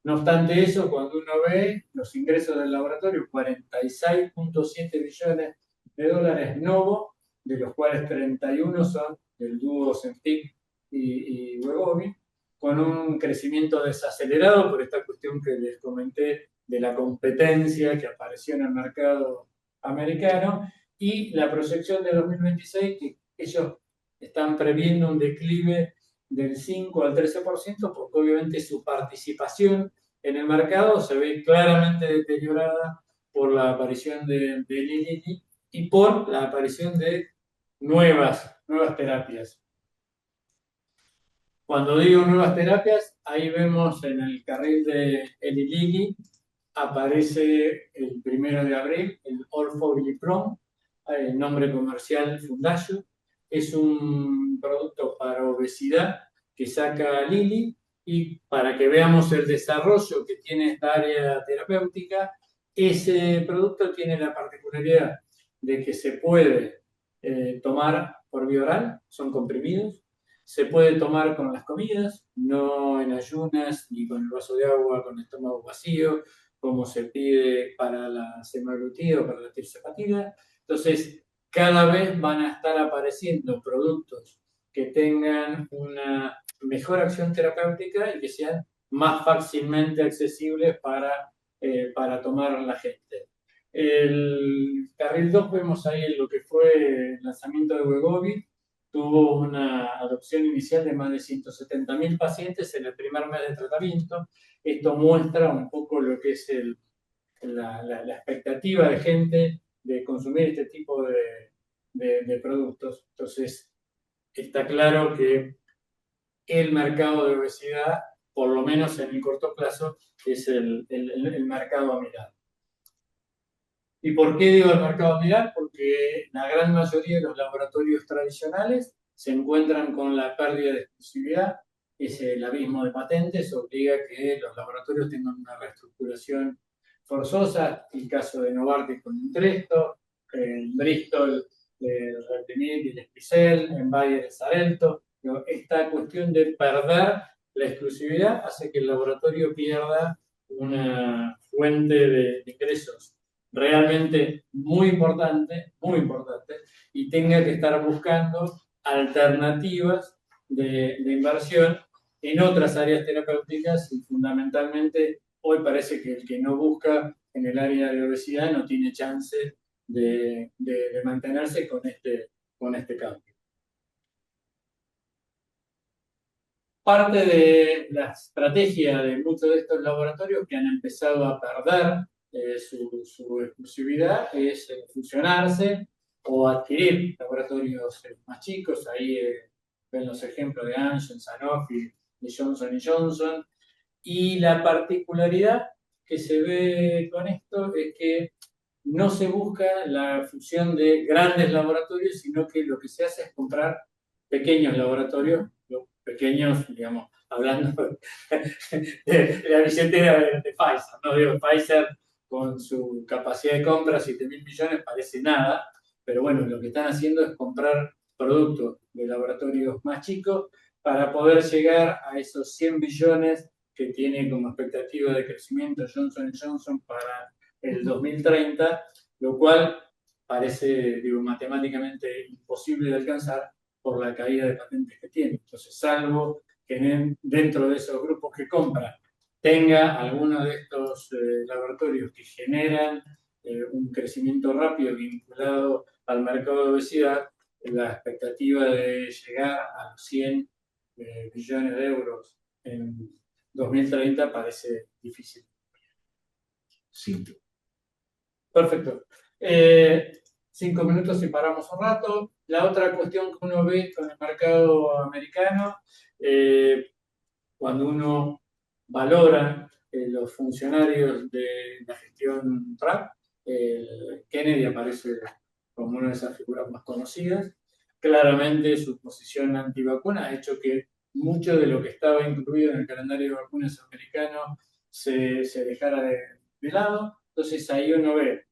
No obstante eso, cuando uno ve los ingresos del laboratorio, 46.7 billones de dólares Novo, de los cuales 31 son del dúo Ozempic y Wegovy, con un crecimiento desacelerado por esta cuestión que les comenté de la competencia que apareció en el mercado americano, y la proyección de 2026, que ellos están previendo un declive del 5 al 13%, porque obviamente su participación en el mercado se ve claramente deteriorada por la aparición de Lilly y por la aparición de nuevas nuevas terapias. Cuando digo nuevas terapias, ahí vemos en el carril de Eli Lilly, aparece el 1 de abril el Orforglipron, el nombre comercial Fundasio. Es un producto para obesidad que saca Lilly, y para que veamos el desarrollo que tiene esta área terapéutica, ese producto tiene la particularidad de que se puede tomar por vía oral, son comprimidos, se puede tomar con las comidas, no en ayunas ni con el vaso de agua, con el estómago vacío, como se pide para la semaglutida o para la tirzepatida. Entonces, cada vez van a estar apareciendo productos que tengan una mejor acción terapéutica y que sean más fácilmente accesibles para tomar la gente. El carril 2 vemos ahí lo que fue el lanzamiento de Wegovy. Tuvo una adopción inicial de más de 170.000 pacientes en el primer mes de tratamiento. Esto muestra un poco lo que es la expectativa de gente de consumir este tipo de productos. Entonces, está claro que el mercado de obesidad, por lo menos en el corto plazo, es el mercado a mirar. ¿Y por qué digo el mercado a mirar? Porque la gran mayoría de los laboratorios tradicionales se encuentran con la pérdida de exclusividad. El abismo de patentes obliga a que los laboratorios tengan una reestructuración forzosa. El caso de Novartis con Entresto, en Bristol, el Revlimid y el Spicel, en Bayer el Xarelto. Esta cuestión de perder la exclusividad hace que el laboratorio pierda una fuente de ingresos realmente muy importante, y tenga que estar buscando alternativas de inversión en otras áreas terapéuticas, y fundamentalmente hoy parece que el que no busca en el área de obesidad no tiene chance de mantenerse con este cambio. Parte de la estrategia de muchos de estos laboratorios que han empezado a perder su exclusividad es fusionarse o adquirir laboratorios más chicos. Ahí ven los ejemplos de Amgen, Sanofi, de Johnson Johnson. Y la particularidad que se ve con esto es que no se busca la fusión de grandes laboratorios, sino que lo que se hace es comprar pequeños laboratorios, pequeños, digamos, hablando de la billetera de Pfizer, ¿no? Digo, Pfizer con su capacidad de compra, 7.000 millones, parece nada, pero bueno, lo que están haciendo es comprar productos de laboratorios más chicos para poder llegar a esos 100 billones que tiene como expectativa de crecimiento Johnson Johnson para el 2030, lo cual parece, digo, matemáticamente imposible de alcanzar por la caída de patentes que tiene. Entonces, salvo que dentro de esos grupos que compran tenga alguno de estos laboratorios que generan un crecimiento rápido vinculado al mercado de obesidad, la expectativa de llegar a los 100 billones de euros en 2030 parece difícil. Sí. Perfecto. 5 minutos y paramos un rato. La otra cuestión que uno ve con el mercado americano, cuando uno valora los funcionarios de la gestión Trump, Kennedy aparece como una de esas figuras más conocidas. Claramente su posición antivacuna ha hecho que mucho de lo que estaba incluido en el calendario de vacunas americano se dejara de lado. Entonces ahí uno ve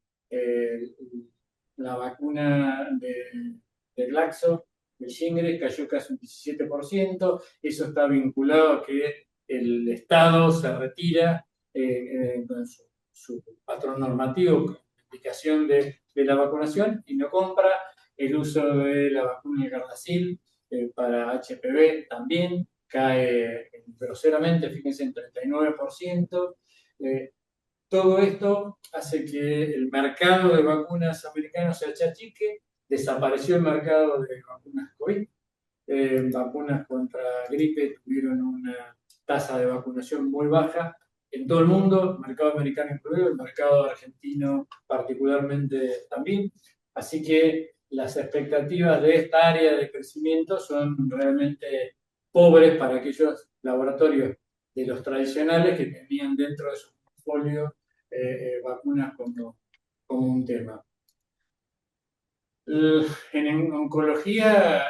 la vacuna de Glaxo, el Shingrix, cayó casi un 17%. Eso está vinculado a que el Estado se retira con su patrón normativo, con la indicación de la vacunación, y no compra. El uso de la vacuna de Gardasil para HPV también cae groseramente, fíjense, en 39%. Todo esto hace que el mercado de vacunas americanos se achachique. Desapareció el mercado de vacunas COVID. Vacunas contra gripe tuvieron una tasa de vacunación muy baja en todo el mundo, el mercado americano incluido, el mercado argentino particularmente también. Así que las expectativas de esta área de crecimiento son realmente pobres para aquellos laboratorios de los tradicionales que tenían dentro de su portfolio vacunas como un tema. En oncología,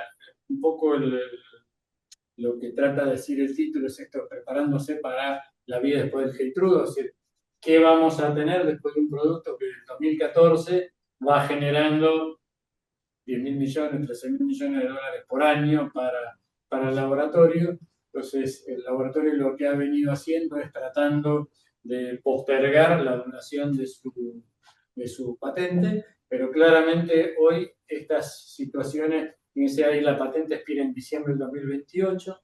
un poco lo que trata de decir el título es esto, preparándose para la vida después del Keytruda, es decir, qué vamos a tener después de un producto que en 2014 va generando 10.000 millones, 13.000 millones de dólares por año para el laboratorio. Entonces, el laboratorio lo que ha venido haciendo es tratando de postergar la duración de su patente, pero claramente hoy estas situaciones, fíjense ahí, la patente expira en diciembre del 2028.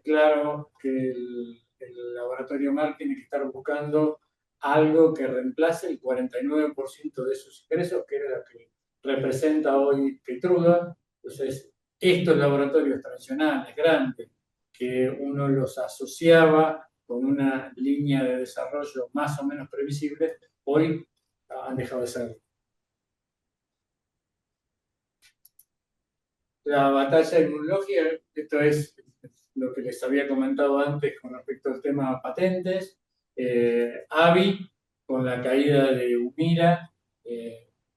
Claro que el laboratorio Merck tiene que estar buscando algo que reemplace el 49% de sus ingresos, que era lo que representa hoy Keytruda. Entonces, estos laboratorios tradicionales, grandes, que uno los asociaba con una línea de desarrollo más o menos previsible, hoy han dejado de ser. La batalla inmunológica, esto es lo que les había comentado antes con respecto al tema patentes. AVI, con la caída de Humira,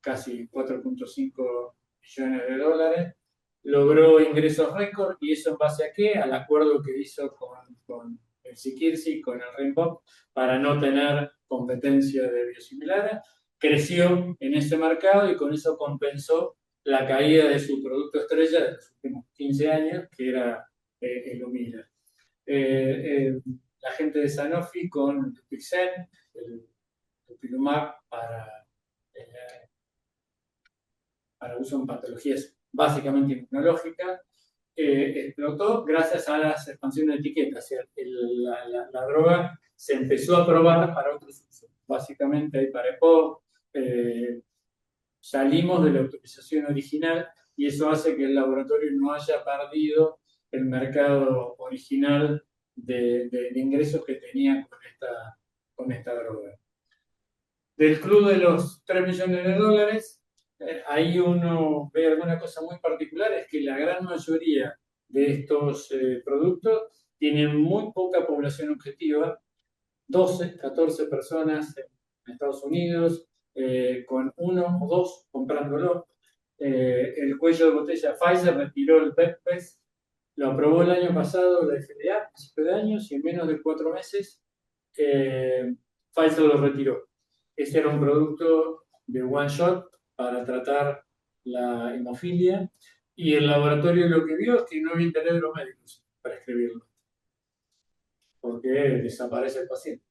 casi 4.5 millones de dólares, logró ingresos récord, y eso en base a qué? Al acuerdo que hizo con el Sikirsi, con el Rinvoq, para no tener competencia de biosimilares. Creció en ese mercado y con eso compensó la caída de su producto estrella de los últimos 15 años, que era el Humira. La gente de Sanofi con Dupixent, el Dupilumab para uso en patologías básicamente inmunológicas, explotó gracias a las expansiones de etiquetas. O sea, la droga se empezó a probar para otros usos, básicamente hay para EPOC. Salimos de la autorización original y eso hace que el laboratorio no haya perdido el mercado original de ingresos que tenía con esta droga. Del club de los 3 millones de dólares, ahí uno ve alguna cosa muy particular, es que la gran mayoría de estos productos tienen muy poca población objetiva, 12, 14 personas en Estados Unidos, con uno o dos comprándolo. El cuello de botella, Pfizer retiró el PEPPES, lo aprobó el año pasado la FDA, a principio de año, y en menos de 4 meses Pfizer lo retiró. Este era un producto de one shot para tratar la hemofilia, y el laboratorio lo que vio es que no había interés de los médicos para escribirlo, porque desaparece el paciente.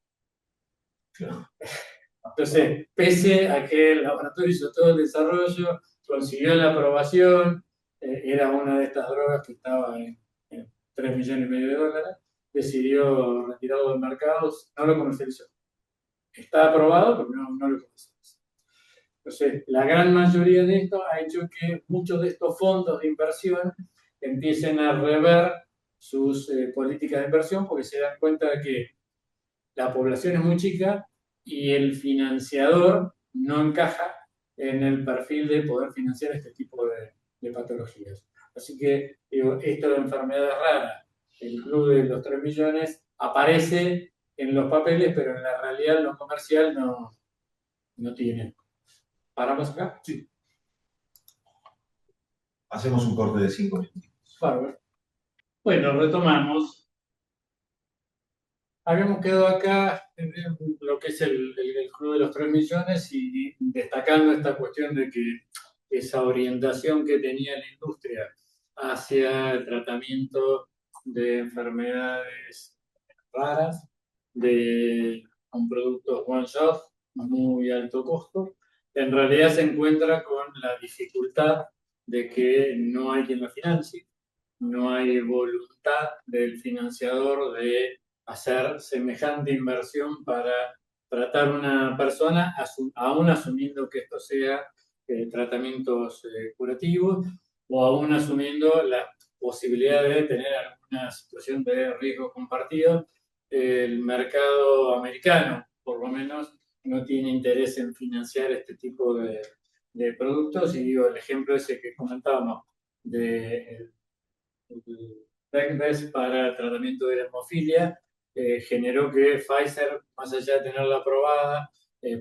Entonces, pese a que el laboratorio hizo todo el desarrollo, consiguió la aprobación, era una de estas drogas que estaba en 3 millones y medio de dólares, decidió retirarlo del mercado, no lo comercializó. Está aprobado, pero no lo comercializó. Entonces, la gran mayoría de esto ha hecho que muchos de estos fondos de inversión empiecen a rever sus políticas de inversión, porque se dan cuenta de que la población es muy chica y el financiador no encaja en el perfil de poder financiar este tipo de patologías. Así que, digo, esto de enfermedades raras, el club de los 3 millones, aparece en los papeles, pero en la realidad lo comercial no tiene. ¿Paramos acá? Sí. Hacemos un corte de 5 minutos. Bárbaro. Bueno, retomamos. Habíamos quedado acá en lo que es el club de los 3 millones y destacando esta cuestión de que esa orientación que tenía la industria hacia el tratamiento de enfermedades raras, de un producto one shot, muy alto costo, en realidad se encuentra con la dificultad de que no hay quien lo financie, no hay voluntad del financiador de hacer semejante inversión para tratar una persona, aún asumiendo que esto sea tratamientos curativos, o aún asumiendo la posibilidad de tener alguna situación de riesgo compartido. El mercado americano, por lo menos, no tiene interés en financiar este tipo de productos, y digo, el ejemplo ese que comentábamos de el Becbest para el tratamiento de la hemofilia, generó que Pfizer, más allá de tenerla aprobada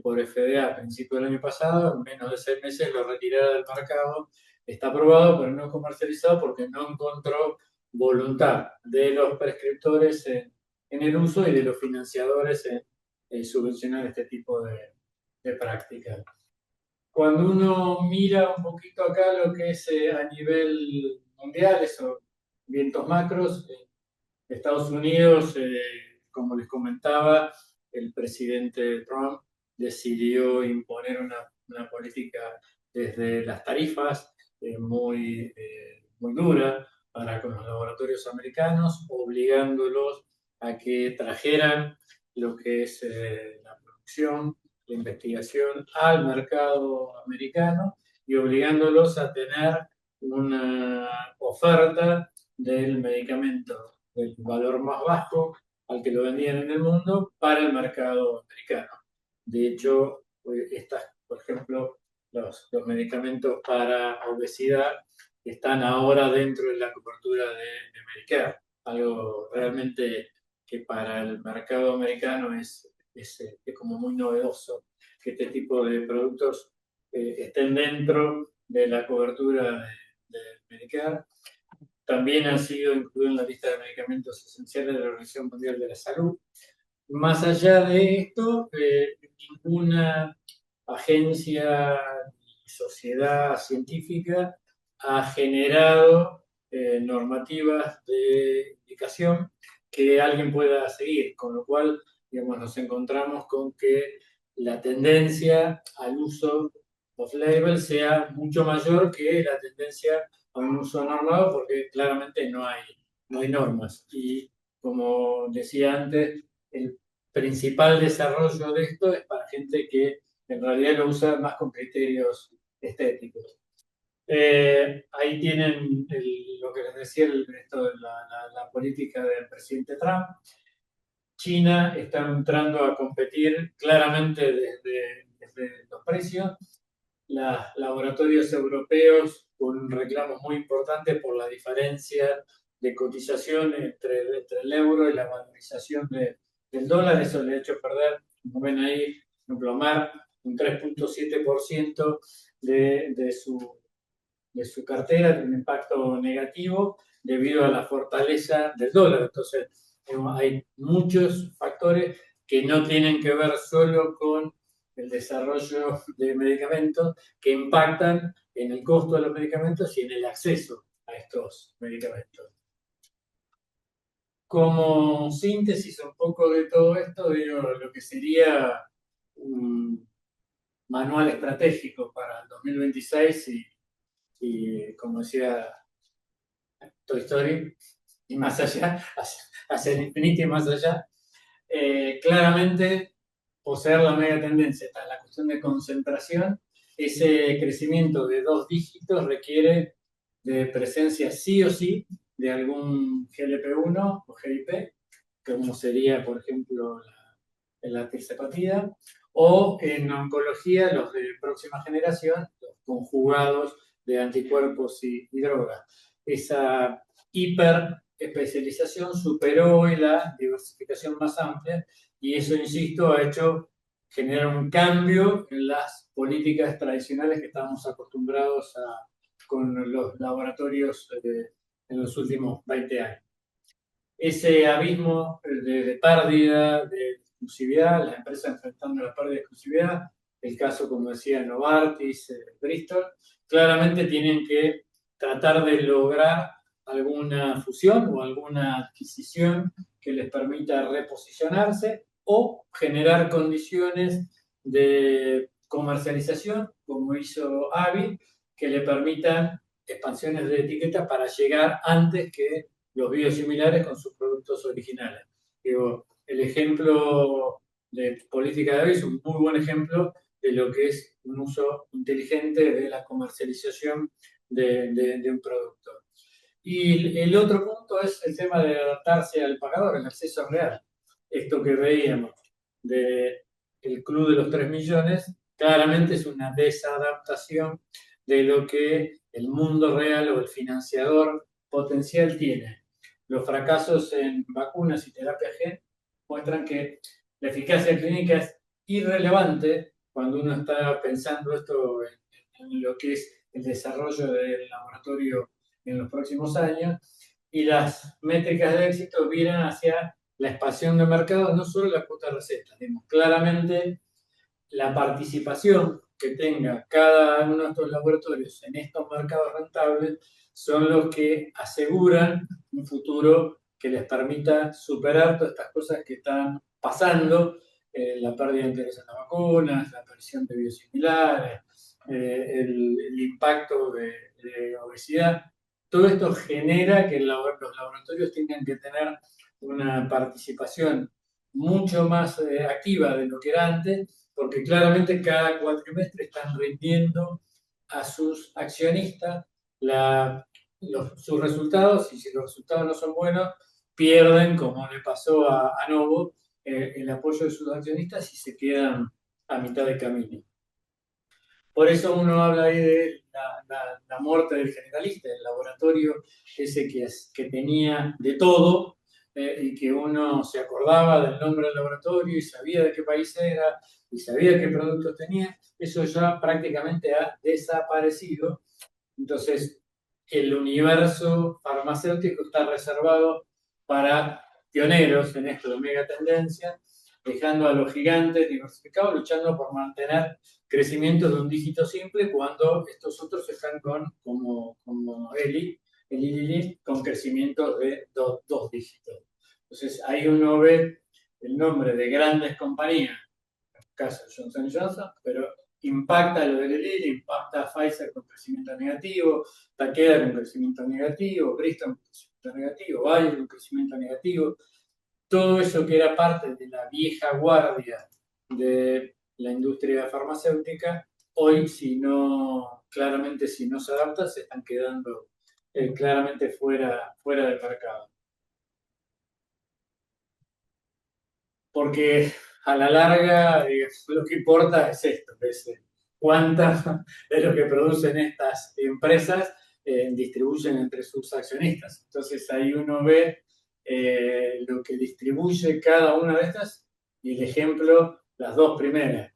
por FDA a principios del año pasado, en menos de 6 meses lo retirara del mercado. Está aprobado, pero no comercializado porque no encontró voluntad de los prescriptores en el uso y de los financiadores en subvencionar este tipo de prácticas. Cuando uno mira un poquito acá lo que es a nivel mundial, esos vientos macros, Estados Unidos, como les comentaba, el presidente Trump decidió imponer una política desde las tarifas muy dura para con los laboratorios americanos, obligándolos a que trajeran lo que es la producción, la investigación al mercado americano y obligándolos a tener una oferta del medicamento del valor más bajo al que lo vendían en el mundo para el mercado americano. De hecho, por ejemplo, los medicamentos para obesidad están ahora dentro de la cobertura de Medicare, algo realmente que para el mercado americano es como muy novedoso que este tipo de productos estén dentro de la cobertura de Medicare. También han sido incluidos en la lista de medicamentos esenciales de la Organización Mundial de la Salud. Más allá de esto, ninguna agencia y sociedad científica ha generado normativas de indicación que alguien pueda seguir, con lo cual, digamos, nos encontramos con que la tendencia al uso off-label sea mucho mayor que la tendencia a un uso normado, porque claramente no hay normas. Y como decía antes, el principal desarrollo de esto es para gente que en realidad lo usa más con criterios estéticos. Ahí tienen lo que les decía, la política del presidente Trump. China está entrando a competir claramente desde los precios. Los laboratorios europeos con un reclamo muy importante por la diferencia de cotización entre el euro y la valorización del dólar. Eso le ha hecho perder, como ven ahí, emplomar un 3,7% de su cartera, de un impacto negativo debido a la fortaleza del dólar. Entonces, hay muchos factores que no tienen que ver solo con el desarrollo de medicamentos que impactan en el costo de los medicamentos y en el acceso a estos medicamentos. Como síntesis un poco de todo esto, digo, lo que sería un manual estratégico para el 2026 y como decía Toy Story, y más allá, hacia el infinito y más allá, claramente poseer la mega tendencia, está la cuestión de concentración, ese crecimiento de 2 dígitos requiere de presencia sí o sí de algún GLP-1 o GIP, como sería, por ejemplo, la tirzepatida, o en oncología, los de próxima generación, los conjugados de anticuerpos y drogas. Esa hiperespecialización superó hoy la diversificación más amplia y eso, insisto, ha hecho generar un cambio en las políticas tradicionales que estábamos acostumbrados con los laboratorios en los últimos 20 años. Ese abismo de pérdida de exclusividad, las empresas enfrentando la pérdida de exclusividad, el caso, como decía, Novartis, Bristol, claramente tienen que tratar de lograr alguna fusión o alguna adquisición que les permita reposicionarse o generar condiciones de comercialización, como hizo Avi, que le permitan expansiones de etiqueta para llegar antes que los biosimilares con sus productos originales. Digo, el ejemplo de política de Avi es un muy buen ejemplo de lo que es un uso inteligente de la comercialización de un producto. Y el otro punto es el tema de adaptarse al pagador, el acceso real. Esto que veíamos del club de los 3 millones claramente es una desadaptación de lo que el mundo real o el financiador potencial tiene. Los fracasos en vacunas y terapia gen muestran que la eficacia clínica es irrelevante cuando uno está pensando esto en lo que es el desarrollo del laboratorio en los próximos años, y las métricas de éxito vienen hacia la expansión de mercado, no solo la cuota de recetas. Claramente la participación que tenga cada uno de estos laboratorios en estos mercados rentables son los que aseguran un futuro que les permita superar todas estas cosas que están pasando, la pérdida de interés en las vacunas, la aparición de biosimilares, el impacto de obesidad. Todo esto genera que los laboratorios tengan que tener una participación mucho más activa de lo que era antes, porque claramente cada cuatrimestre están rindiendo a sus accionistas sus resultados, y si los resultados no son buenos, pierden, como le pasó a Novo, el apoyo de sus accionistas y se quedan a mitad de camino. Por eso uno habla ahí de la muerte del generalista, el laboratorio ese que tenía de todo, y que uno se acordaba del nombre del laboratorio y sabía de qué país era y sabía qué productos tenía. Eso ya prácticamente ha desaparecido. Entonces, el universo farmacéutico está reservado para pioneros en esto de mega tendencia, dejando a los gigantes diversificados, luchando por mantener crecimientos de un dígito simple, cuando estos otros están como Eli Lilly, con crecimientos de dos dígitos. Entonces, ahí uno ve el nombre de grandes compañías, en el caso de Johnson Johnson, pero impacta lo de Lilly, impacta a Pfizer con crecimiento negativo, Takeda con crecimiento negativo, Bristol con crecimiento negativo, Bayer con crecimiento negativo. Todo eso que era parte de la vieja guardia de la industria farmacéutica, hoy claramente si no se adapta, se están quedando claramente fuera del mercado. Porque a la larga lo que importa es esto, es cuánta de lo que producen estas empresas distribuyen entre sus accionistas. Entonces ahí uno ve lo que distribuye cada una de estas, y el ejemplo, las dos primeras,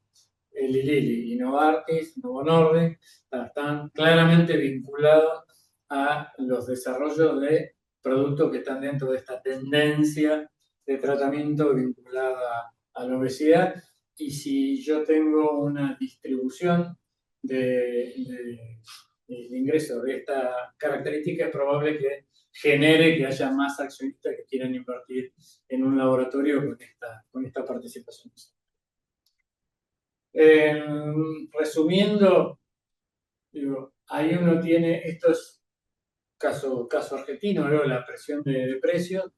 Eli Lilly y Novartis, Novo Nordisk, están claramente vinculados a los desarrollos de productos que están dentro de esta tendencia de tratamiento vinculada a la obesidad. Y si yo tengo una distribución de ingresos de esta característica, es probable que genere que haya más accionistas que quieran invertir en un laboratorio con esta participación. Resumiendo, digo, ahí uno tiene, esto es caso argentino, luego la presión de precios.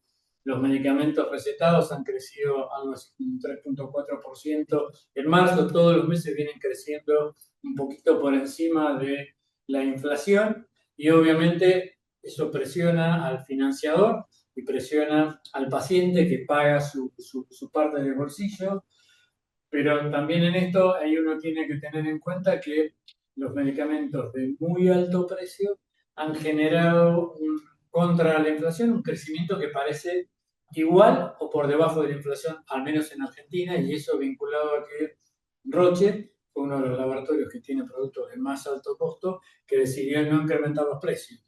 Los medicamentos recetados han crecido algo así, un 3,4% en marzo. Todos los meses vienen creciendo un poquito por encima de la inflación, y obviamente eso presiona al financiador y presiona al paciente que paga su parte del bolsillo. Pero también en esto ahí uno tiene que tener en cuenta que los medicamentos de muy alto precio han generado contra la inflación un crecimiento que parece igual o por debajo de la inflación, al menos en Argentina, y eso vinculado a que Roche fue uno de los laboratorios que tiene productos de más alto costo, que decidió no incrementar los precios.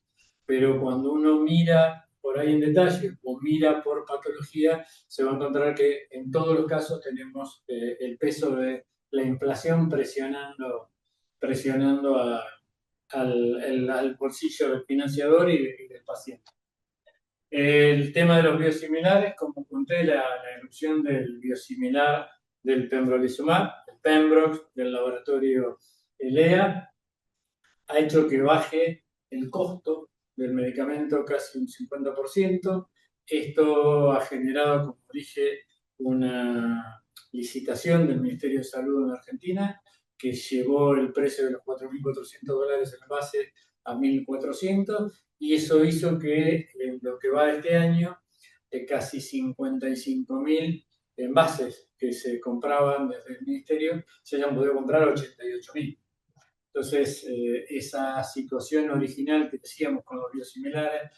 Pero cuando uno mira por ahí en detalle o mira por patología, se va a encontrar que en todos los casos tenemos el peso de la inflación presionando al bolsillo del financiador y del paciente. El tema de los biosimilares, como conté, la erupción del biosimilar del pembrolizumab, el Pembrox, del laboratorio Elea, ha hecho que baje el costo del medicamento casi un 50%. Esto ha generado, como dije, una licitación del Ministerio de Salud en Argentina que llevó el precio de los $4.400 en base a 1.400, y eso hizo que en lo que va de este año, casi 55.000 envases que se compraban desde el ministerio se hayan podido comprar 88.000. Entonces, esa situación original que decíamos con los biosimilares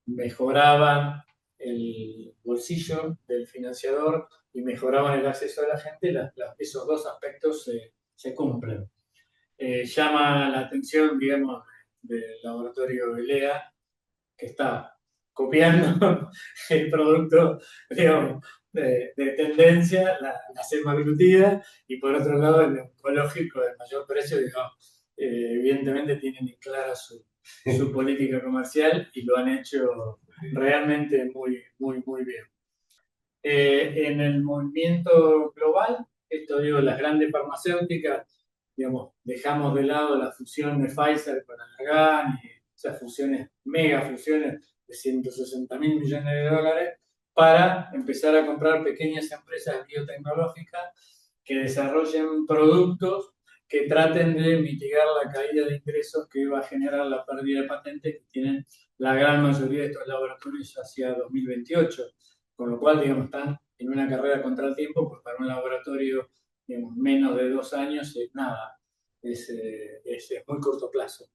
mejoraban el bolsillo del financiador y mejoraban el acceso de la gente, esos dos aspectos se cumplen. Llama la atención, digamos, del laboratorio ELEA, que está copiando el producto, digamos, de tendencia, la semaglutida, y por otro lado el oncológico de mayor precio, digamos, evidentemente tienen clara su política comercial y lo han hecho realmente muy, muy, muy bien. En el movimiento global, esto digo, las grandes farmacéuticas, digamos, dejamos de lado la fusión de Pfizer con Allergan y esas fusiones, mega fusiones de 160.000 millones de dólares, para empezar a comprar pequeñas empresas biotecnológicas que desarrollen productos que traten de mitigar la caída de ingresos que va a generar la pérdida de patentes que tienen la gran mayoría de estos laboratorios hacia 2028. Con lo cual, digamos, están en una carrera contra el tiempo, pues para un laboratorio, digamos, menos de 2 años es nada, es muy corto plazo.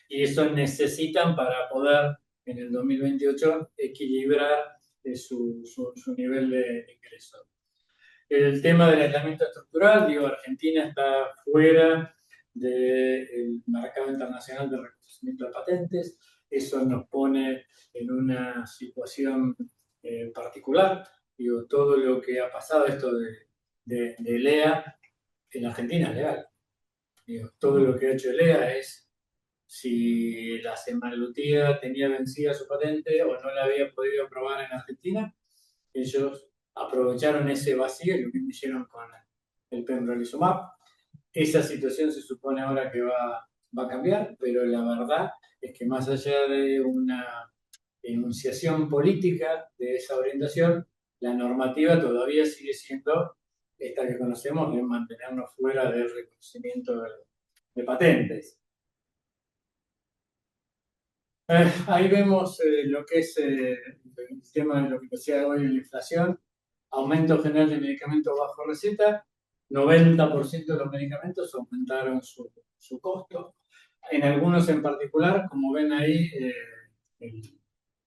Y eso necesitan para poder en el 2028 equilibrar su nivel de ingreso. El tema del aislamiento estructural, digo, Argentina está fuera del mercado internacional de reconocimiento de patentes. Eso nos pone en una situación particular. Digo, todo lo que ha pasado, esto de LEA, en Argentina es legal. Digo, todo lo que ha hecho LEA es, si la semaglutida tenía vencida su patente o no la había podido aprobar en Argentina, ellos aprovecharon ese vacío y lo mismo hicieron con el pembrolizumab. Esa situación se supone ahora que va a cambiar, pero la verdad es que más allá de una enunciación política de esa orientación, la normativa todavía sigue siendo esta que conocemos, de mantenernos fuera del reconocimiento de patentes. Ahí vemos lo que es el tema de lo que decía hoy, la inflación, aumento general de medicamentos bajo receta, 90% de los medicamentos aumentaron su costo. En algunos en particular, como ven ahí,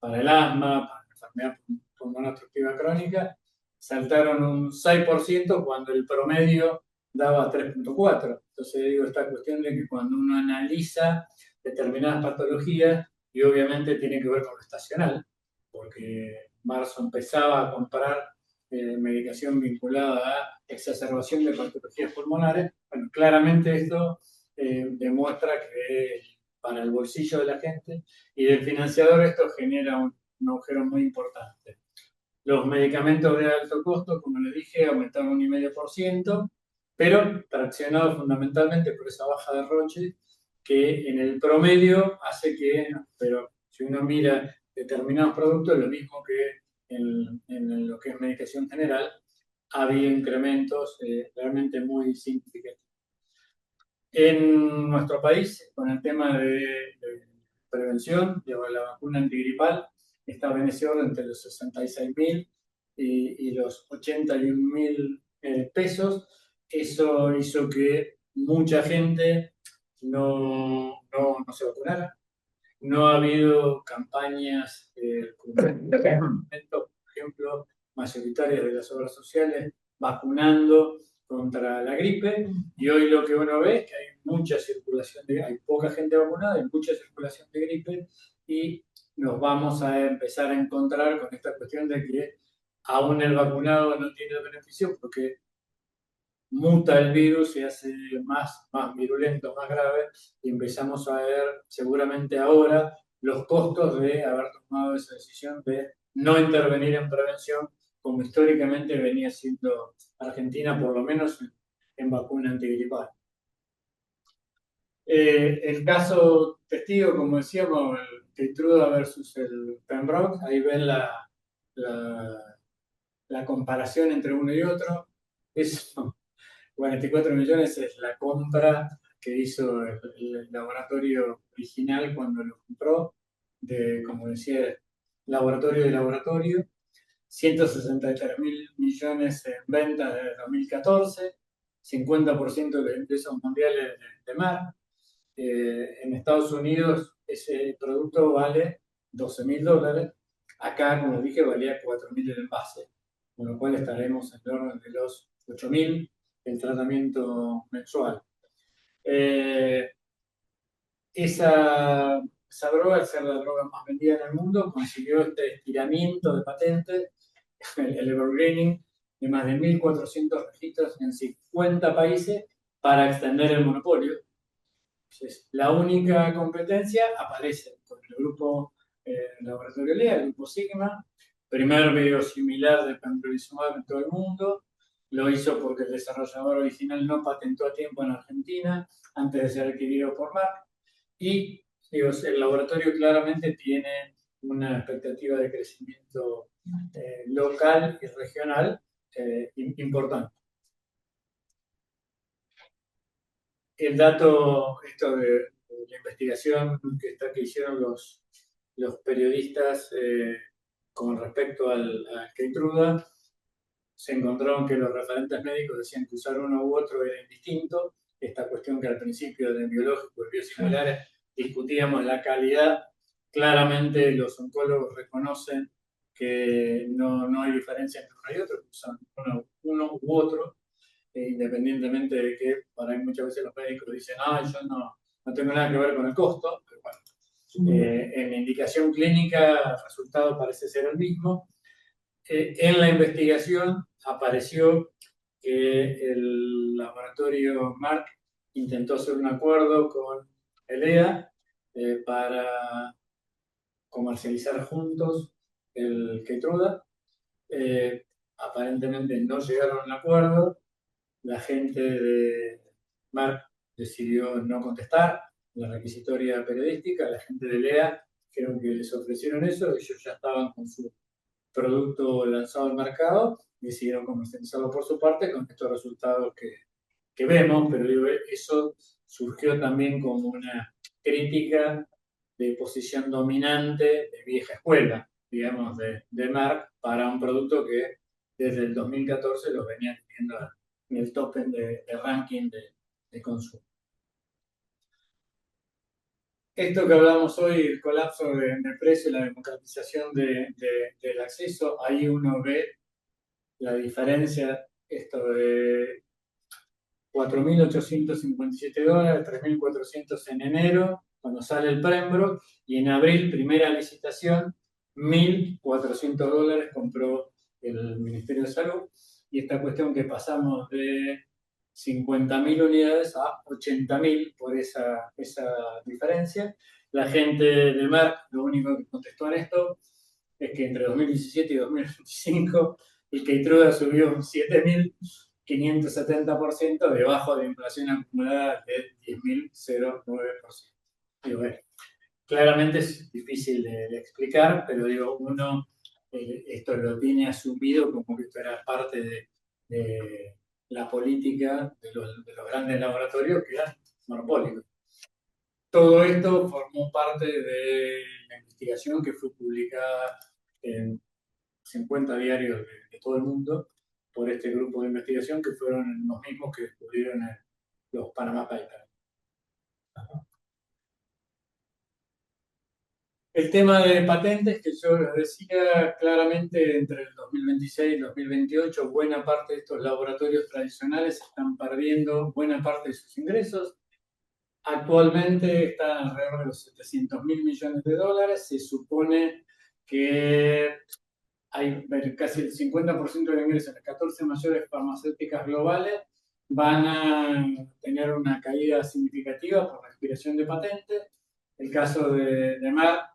para el asma, para la enfermedad pulmonar obstructiva crónica, saltaron un 6% cuando el promedio daba 3,4. Entonces digo, esta cuestión de que cuando uno analiza determinadas patologías, y obviamente tiene que ver con lo estacional, porque marzo empezaba a comprar medicación vinculada a exacerbación de patologías pulmonares. Bueno, claramente esto demuestra que para el bolsillo de la gente y del financiador esto genera un agujero muy importante. Los medicamentos de alto costo, como les dije, aumentaron un 1,5%, pero traccionado fundamentalmente por esa baja de Roche, que en el promedio hace que, pero si uno mira determinados productos, lo mismo que en lo que es medicación general, había incrementos realmente muy significativos. En nuestro país, con el tema de prevención, de la vacuna antigripal, estaba en ese orden entre los 66.000 y los 81.000 pesos. Eso hizo que mucha gente no se vacunara. No ha habido campañas, por ejemplo, mayoritarias de las obras sociales vacunando contra la gripe, y hoy lo que uno ve es que hay mucha circulación, hay poca gente vacunada, hay mucha circulación de gripe, y nos vamos a empezar a encontrar con esta cuestión de que aún el vacunado no tiene beneficio porque muta el virus, se hace más virulento, más grave, y empezamos a ver seguramente ahora los costos de haber tomado esa decisión de no intervenir en prevención, como históricamente venía siendo Argentina, por lo menos en vacuna antigripal. El caso testigo, como decíamos, el Keytruda versus el Pembroke, ahí ven la comparación entre uno y otro. Eso 44 millones es la compra que hizo el laboratorio original cuando lo compró, como decía, laboratorio de laboratorio. 163.000 millones en ventas desde 2014, 50% de los ingresos mundiales de Merck. En Estados Unidos ese producto vale $12.000. Acá, como dije, valía 4.000 el envase, con lo cual estaremos en el orden de los 8.000 el tratamiento mensual. Esa droga, al ser la droga más vendida en el mundo, consiguió este estiramiento de patente, el evergreening, de más de 1.400 registros en 50 países para extender el monopolio. Entonces, la única competencia aparece con el grupo Laboratorio Lea, el grupo Sigma, primer biosimilar de pembrolizumab en todo el mundo. Lo hizo porque el desarrollador original no patentó a tiempo en Argentina antes de ser adquirido por Merck. Y digo, el laboratorio claramente tiene una expectativa de crecimiento local y regional importante. El dato, esto de la investigación que hicieron los periodistas con respecto al Keytruda, se encontraron que los referentes médicos decían que usar uno u otro era indistinto. Esta cuestión que al principio de biológicos y biosimilares discutíamos la calidad, claramente los oncólogos reconocen que no hay diferencia entre uno y otro, que usan uno u otro, independientemente de que por ahí muchas veces los médicos dicen, yo no tengo nada que ver con el costo, pero bueno, en la indicación clínica el resultado parece ser el mismo. En la investigación apareció que el laboratorio Merck intentó hacer un acuerdo con ELEA para comercializar juntos el Keytruda. Aparentemente no llegaron a un acuerdo. La gente de Merck decidió no contestar la requisitoria periodística. La gente de ELEA dijeron que les ofrecieron eso, ellos ya estaban con su producto lanzado al mercado, decidieron comercializarlo por su parte con estos resultados que vemos, pero digo, eso surgió también como una crítica de posición dominante de vieja escuela, digamos, de Merck para un producto que desde el 2014 lo venía teniendo en el top de ranking de consumo. Esto que hablamos hoy, el colapso de precio y la democratización del acceso, ahí uno ve la diferencia, esto de $4.857, $3.400 en enero, cuando sale el Pembroke, y en abril, primera licitación, $1.400 compró el Ministerio de Salud, y esta cuestión que pasamos de 50.000 unidades a 80.000 por esa diferencia. La gente de Merck lo único que contestó en esto es que entre 2017 y 2025 el Keytruda subió un 7.570%, debajo de la inflación acumulada de 10.09%. Digo, claramente es difícil de explicar, pero digo, uno esto lo tiene asumido como que esto era parte de la política de los grandes laboratorios que eran monopólicos. Todo esto formó parte de la investigación que fue publicada en 50 diarios de todo el mundo por este grupo de investigación que fueron los mismos que descubrieron los Panama Papers. El tema de patentes, que yo les decía claramente, entre el 2026 y el 2028, buena parte de estos laboratorios tradicionales están perdiendo buena parte de sus ingresos. Actualmente están alrededor de los $700.000 millones. Se supone que hay casi el 50% de ingresos de las 14 mayores farmacéuticas globales van a tener una caída significativa por la expiración de patentes. El caso de Merck,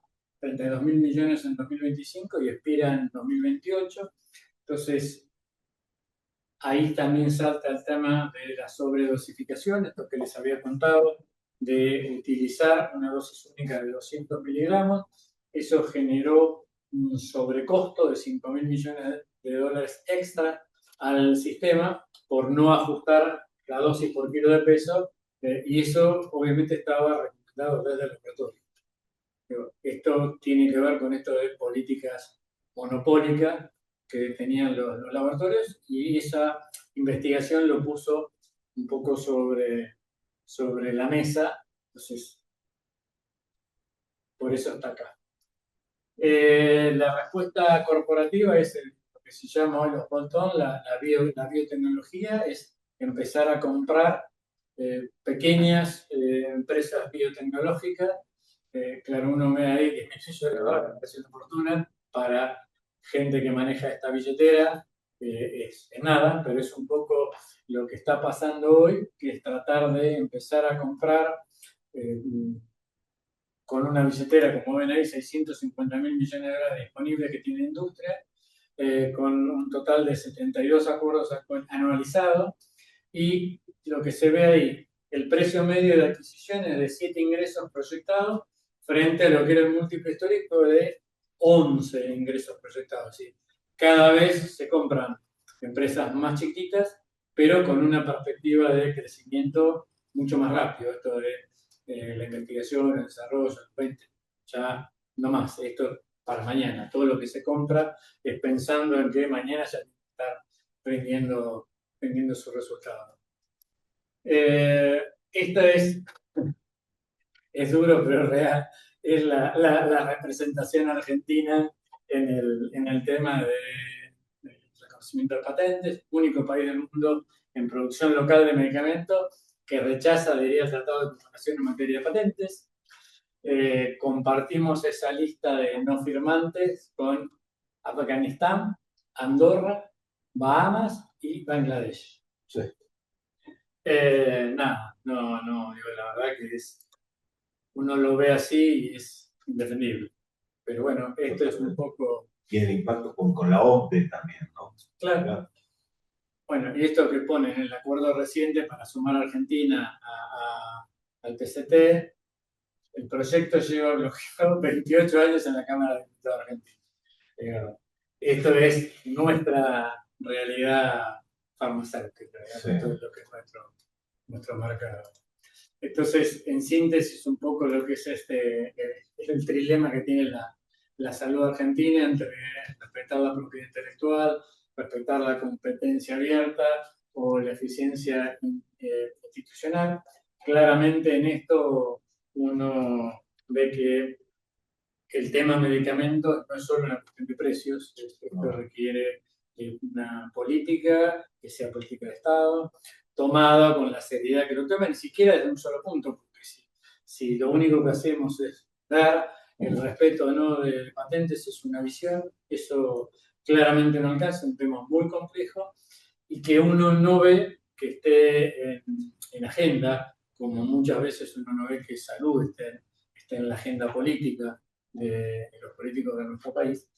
32.000 millones en 2025 y expira en 2028. Entonces, ahí también salta el tema de la sobredosificación, esto que les había contado, de utilizar una dosis única de 200 miligramos. Eso generó un sobrecosto de $5.000 millones extra al sistema por no ajustar la dosis por kilo de peso, y eso obviamente estaba recomendado desde el laboratorio. Esto tiene que ver con esto de políticas monopólicas que tenían los laboratorios, y esa investigación lo puso un poco sobre la mesa. Entonces, por eso está acá. La respuesta corporativa es lo que se llama hoy los bolt-on, la biotecnología, es empezar a comprar pequeñas empresas biotecnológicas. Claro, uno ve ahí que yo le precio de fortuna para gente que maneja esta billetera, es nada, pero es un poco lo que está pasando hoy, que es tratar de empezar a comprar con una billetera, como ven ahí, 650.000 millones de dólares disponibles que tiene la industria, con un total de 72 acuerdos anualizados, y lo que se ve ahí, el precio medio de adquisición es de 7 ingresos proyectados frente a lo que era el múltiplo histórico de 11 ingresos proyectados. ¿Sí? Cada vez se compran empresas más chiquitas, pero con una perspectiva de crecimiento mucho más rápido. Esto de la investigación, el desarrollo, el 20, ya no más. Esto para mañana. Todo lo que se compra es pensando en que mañana ya está rindiendo su resultado. Esta es duro, pero real. Es la representación argentina en el tema del reconocimiento de patentes. Único país del mundo en producción local de medicamentos que rechaza, diría, el Tratado de Cooperación en materia de patentes. Compartimos esa lista de no firmantes con Afganistán, Andorra, Bahamas y Bangladesh. Sí. Nada, no, digo, la verdad que uno lo ve así y es indefendible. Pero bueno, esto es un poco... Tiene impacto con la OCDE también, ¿no? Claro. Bueno, y esto que ponen en el acuerdo reciente para sumar a Argentina al PCT, el proyecto lleva bloqueado 28 años en la Cámara de Diputados Argentina. Esto es nuestra realidad farmacéutica, sí. Esto es lo que es nuestro mercado. Entonces, en síntesis, un poco lo que es el trilema que tiene la salud argentina entre respetar la propiedad intelectual, respetar la competencia abierta o la eficiencia institucional. Claramente en esto uno ve que el tema medicamentos no es solo una cuestión de precios, esto requiere una política que sea política de Estado, tomada con la seriedad que lo toma, ni siquiera desde un solo punto, porque si lo único que hacemos es dar el respeto no de patentes, es una visión, eso claramente no alcanza, un tema muy complejo, y que uno no ve que esté en agenda, como muchas veces uno no ve que salud esté en la agenda política de los políticos de nuestro país,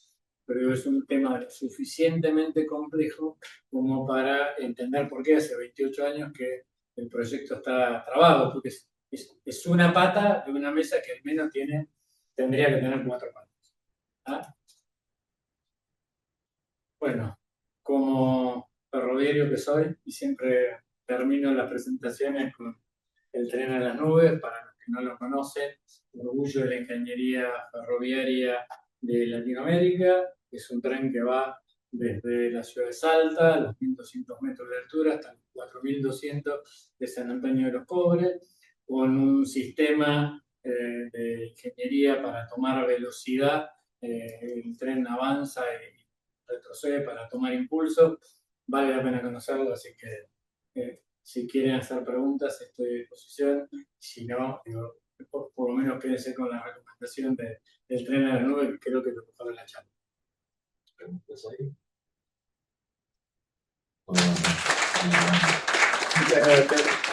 pero es un tema suficientemente complejo como para entender por qué hace 28 años que el proyecto está trabado, porque es una pata de una mesa que al menos tendría que tener 4 patas. ¿Ah? Bueno, como ferroviario que soy, y siempre termino las presentaciones con el tren a las nubes, para los que no lo conocen, orgullo de la ingeniería ferroviaria de Latinoamérica. Es un tren que va desde la ciudad de Salta, a los 1.200 metros de altura, hasta los 4.200 de San Antonio de los Cobres, con un sistema de ingeniería para tomar velocidad. El tren avanza y retrocede para tomar impulso. Vale la pena conocerlo, así que si quieren hacer preguntas, estoy a disposición. Si no, por lo menos quédense con la recomendación del tren a la nube, que creo que es lo mejor de la charla. ¿Preguntas ahí? Muchas gracias.